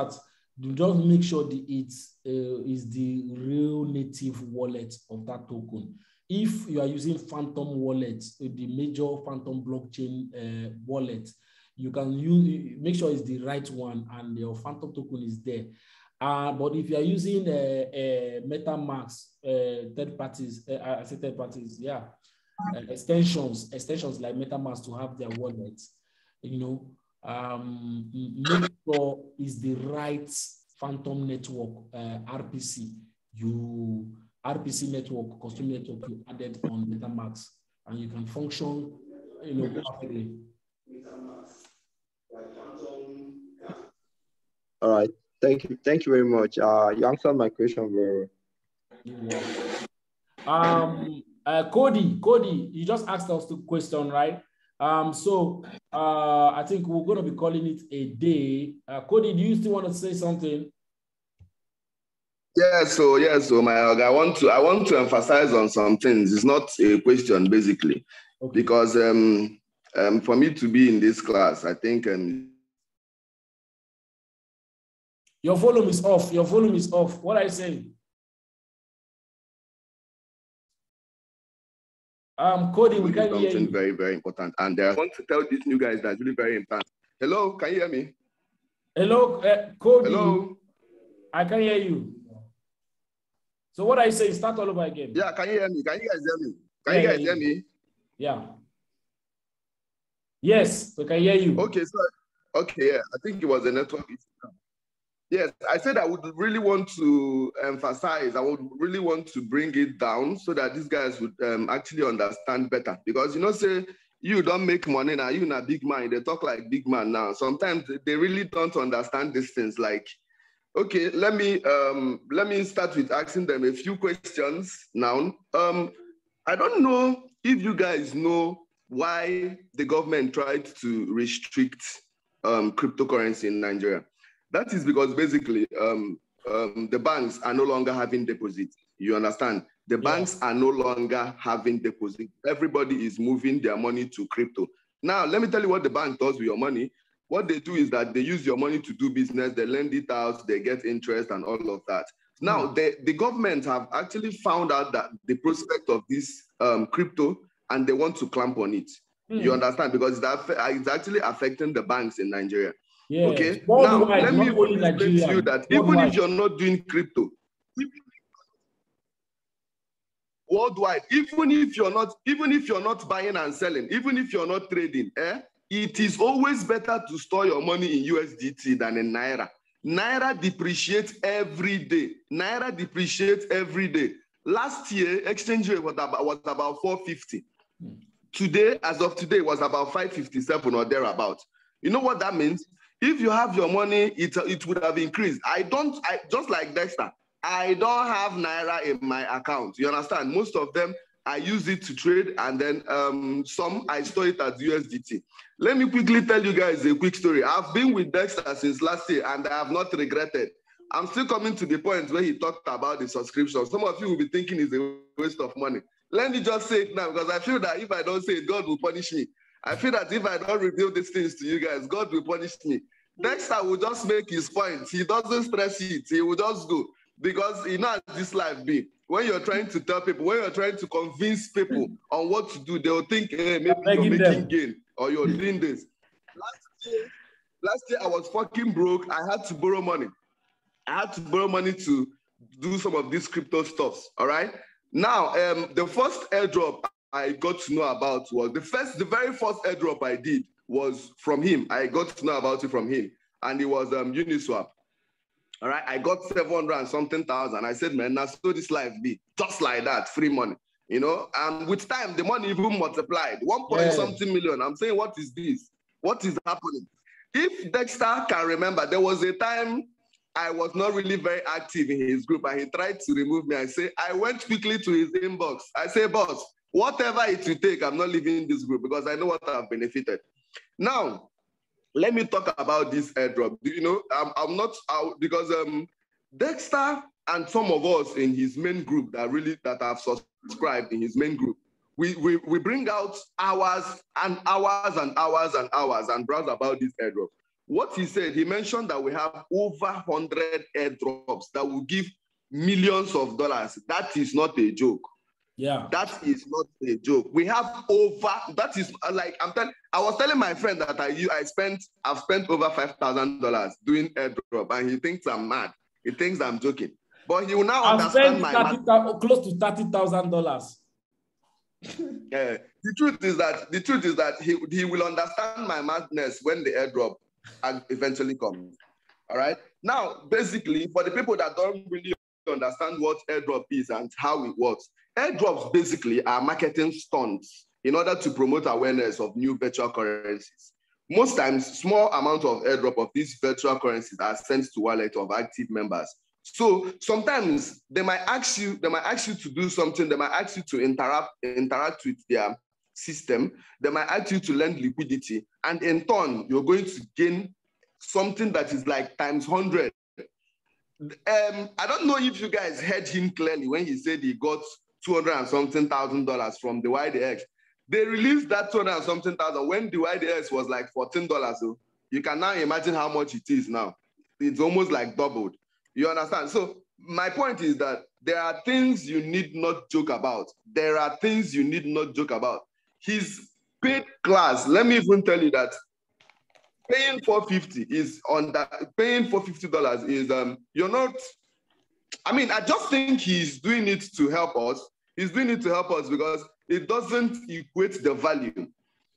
make sure that it is the real native wallet of that token. If you are using Phantom wallet, the major Phantom blockchain wallet, you can make sure it's the right one and your Phantom token is there. But if you are using MetaMask, third parties, extensions like MetaMask to have their wallet, make sure it's the right Phantom network, RPC. RPC network, custom network you added on MetaMask, and you can function, perfectly. All right. Thank you very much. You answered my question very well. Cody, you just asked us the question, right? So I think we're going to be calling it a day. Cody, do you still want to say something? So I want to emphasize on some things. It's not a question, basically, okay. Because for me to be in this class, I think your volume is off. What are you saying? Cody, we can't hear you. Very, very important. And I want to tell these new guys that's really very important. Hello, can you hear me? Hello, Cody. Hello. I can hear you. So what I say, start all over again. Yeah, can you hear me? Can you guys hear me? Can you guys hear me? Yeah. Yes, we can hear you. Okay, yeah, I think it was a network issue. Yes, I said I would really want to emphasize, I would really want to bring it down so that these guys would actually understand better. Because, say you don't make money now, you a big man, they talk like big man now. Sometimes they really don't understand these things. Like, okay, let me start with asking them a few questions now. I don't know if you guys know why the government tried to restrict cryptocurrency in Nigeria. That is because basically the banks are no longer having deposits. You understand? The banks are no longer having deposits. Everybody is moving their money to crypto. Now, let me tell you what the bank does with your money. What they do is that they use your money to do business, they lend it out, they get interest and all of that. Now, the government have actually found out that the prospect of this crypto, and they want to clamp on it. You understand? Because it's actually affecting the banks in Nigeria. Yeah. Okay. Worldwide, now, let me explain to you that even if you're not doing crypto, worldwide, even if you're not buying and selling, even if you're not trading, it is always better to store your money in USDT than in Naira. Naira depreciates every day. Naira depreciates every day. Last year, exchange rate was about 450. Today, as of today, was about 557 or thereabout. You know what that means? If you have your money, it would have increased. Just like Dexter, I don't have Naira in my account. You understand? Most of them, I use it to trade, and then some I store it as USDT. Let me quickly tell you guys a quick story. I've been with Dexter since last year, and I have not regretted. I'm still coming to the point where he talked about the subscription. Some of you will be thinking it's a waste of money. Let me just say it now, because I feel that if I don't say it, God will punish me. I feel that if I don't reveal these things to you guys, God will punish me. Dexter will just make his point. He doesn't stress it. He will just go. Because you know how this life be. When you're trying to tell people, when you're trying to convince people on what to do, they'll think, hey, maybe you're making gain or you're doing this. Last year I was fucking broke. I had to borrow money. I had to borrow money to do some of these crypto stuffs. All right. Now, the first airdrop I got to know about was the very first airdrop I did was from him. I got to know about it from him, and it was Uniswap. All right, I got 700 and something thousand. I said, man, now so this life be just like that, free money, you know. And with time, the money even multiplied, 1 something million. I'm saying, what is this? What is happening? If Dexter can remember, there was a time I was not really very active in his group, and he tried to remove me. I went quickly to his inbox. I say, boss, whatever it will take, I'm not leaving this group because I know what I've benefited. Now, let me talk about this airdrop. You know, I'm not out because Dexter and some of us in his main group that have subscribed in his main group, we bring out hours and hours and hours and hours and browse about this airdrop. What he said, he mentioned that we have over 100 airdrops that will give millions of dollars. That is not a joke. Yeah, that is not a joke. We have over. That is like I was telling my friend that I've spent over $5,000 doing airdrop, and he thinks I'm mad. He thinks I'm joking, but he will now understand close to $30,000. Yeah, the truth is that he will understand my madness when the airdrop eventually comes. All right. Now, basically, for the people that don't really understand what airdrop is and how it works, airdrops basically are marketing stunts in order to promote awareness of new virtual currencies. Most times, small amount of airdrop of these virtual currencies are sent to wallet of active members. So sometimes they might ask you to do something. They might ask you to interact with their system. They might ask you to lend liquidity, and in turn, you're going to gain something that is like times 100. I don't know if you guys heard him clearly when he said he got $200 and something thousand from the YDX. They released that $200 and something thousand when the YDX was like $14. So you can now imagine how much it is now. It's almost like doubled. You understand? So my point is that there are things you need not joke about. There are things you need not joke about. His paid class, let me even tell you that paying $450 is on that. Paying $450 is you're not. I mean, I just think he's doing it to help us. He's doing it to help us because it doesn't equate the value.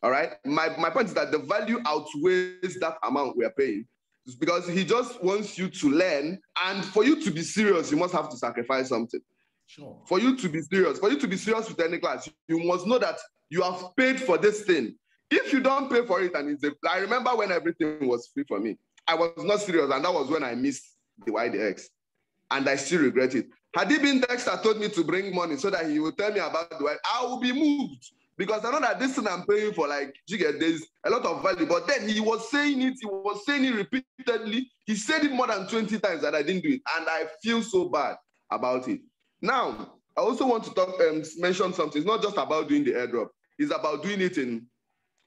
All right. My point is that the value outweighs that amount we are paying. It's because he just wants you to learn, and for you to be serious, you must have to sacrifice something. Sure. For you to be serious with any class, you must know that you have paid for this thing. If you don't pay for it, and I remember when everything was free for me, I was not serious, and that was when I missed the YDX, and I still regret it. Had it been Dexter told me to bring money so that he would tell me about the YDX, I will be moved, because I know that this thing I'm paying for, like, there's a lot of value. But then he was saying it repeatedly. He said it more than 20 times that I didn't do it, and I feel so bad about it. Now, I also want to mention something. It's not just about doing the airdrop. It's about doing it in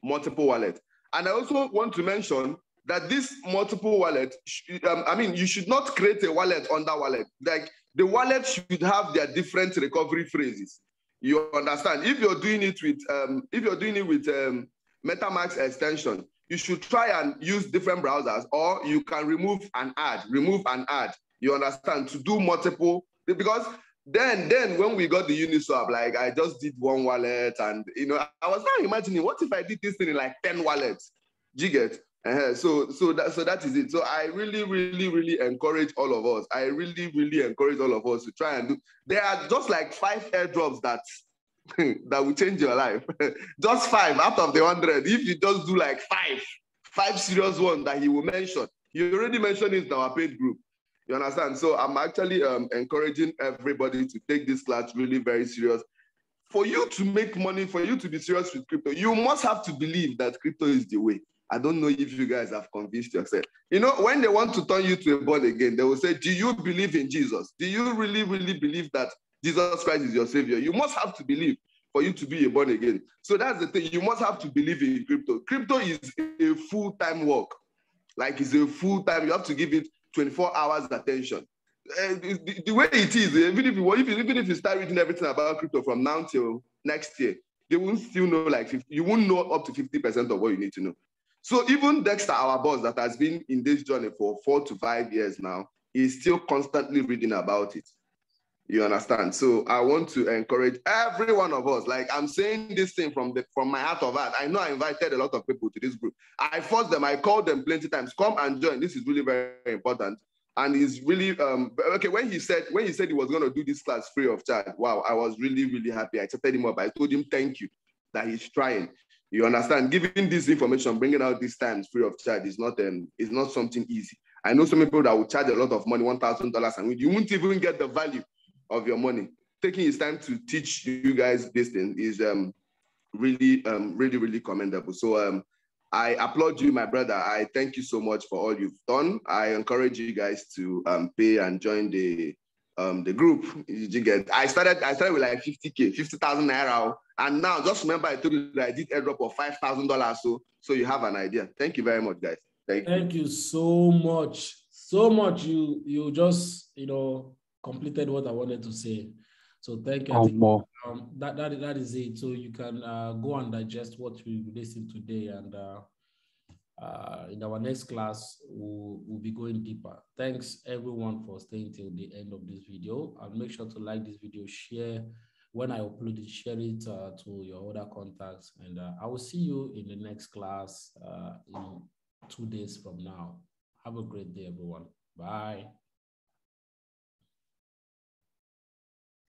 multiple wallets. And I also want to mention that this multiple wallet, you should not create a wallet under wallet. Like, the wallet should have their different recovery phrases. You understand? If you're doing it with MetaMask extension, you should try and use different browsers, or you can remove and add. You understand? To do multiple, because then when we got the Uniswap, like, I just did one wallet, and I was now imagining, what if I did this thing in like 10 wallets? Do you get? So that is it. So I really, really, really encourage all of us. To try and do. There are just like 5 airdrops that will change your life. Just 5 out of the 100. If you just do like 5 serious ones that he will mention. You already mentioned it in our paid group. You understand? So I'm actually encouraging everybody to take this class really very serious. For you to make money, for you to be serious with crypto, you must have to believe that crypto is the way. I don't know if you guys have convinced yourself. When they want to turn you to a born again, they will say, do you believe in Jesus? Do you really, really believe that Jesus Christ is your savior? You must have to believe for you to be a born again. So that's the thing. You must have to believe in crypto. Crypto is a full-time work. Like, it's a full-time, you have to give it 24 hours attention. The way it is, even if you start reading everything about crypto from now till next year, they won't still know you won't know up to 50% of what you need to know. So even Dexter, our boss, that has been in this journey for 4 to 5 years now, is still constantly reading about it. You understand? So I want to encourage every one of us. Like, I'm saying this thing from my heart of heart. I know I invited a lot of people to this group. I forced them. I called them plenty times. Come and join. This is really very important. And it's really okay. When he said he was going to do this class free of charge, wow, I was really, really happy. I chatted him up. I told him thank you that he's trying. You understand? Giving this information, bringing out these times free of charge is not something easy. I know some people that will charge a lot of money, $1,000, and you won't even get the value of your money. Taking his time to teach you guys this thing is really, really, really commendable. So I applaud you, my brother. I thank you so much for all you've done. I encourage you guys to pay and join the group. You get? I started with like 50K, 50,000 naira, and now just remember I told you that I did airdrop of $5,000. So you have an idea. Thank you very much, guys. Thank you so much. So much. You just completed what I wanted to say. So thank you. I think, that is it. So you can go and digest what we listened today, and in our next class we'll be going deeper. Thanks everyone for staying till the end of this video, and make sure to like this video, share when I upload it, share it to your other contacts, and I will see you in the next class in 2 days from now. Have a great day, everyone. Bye.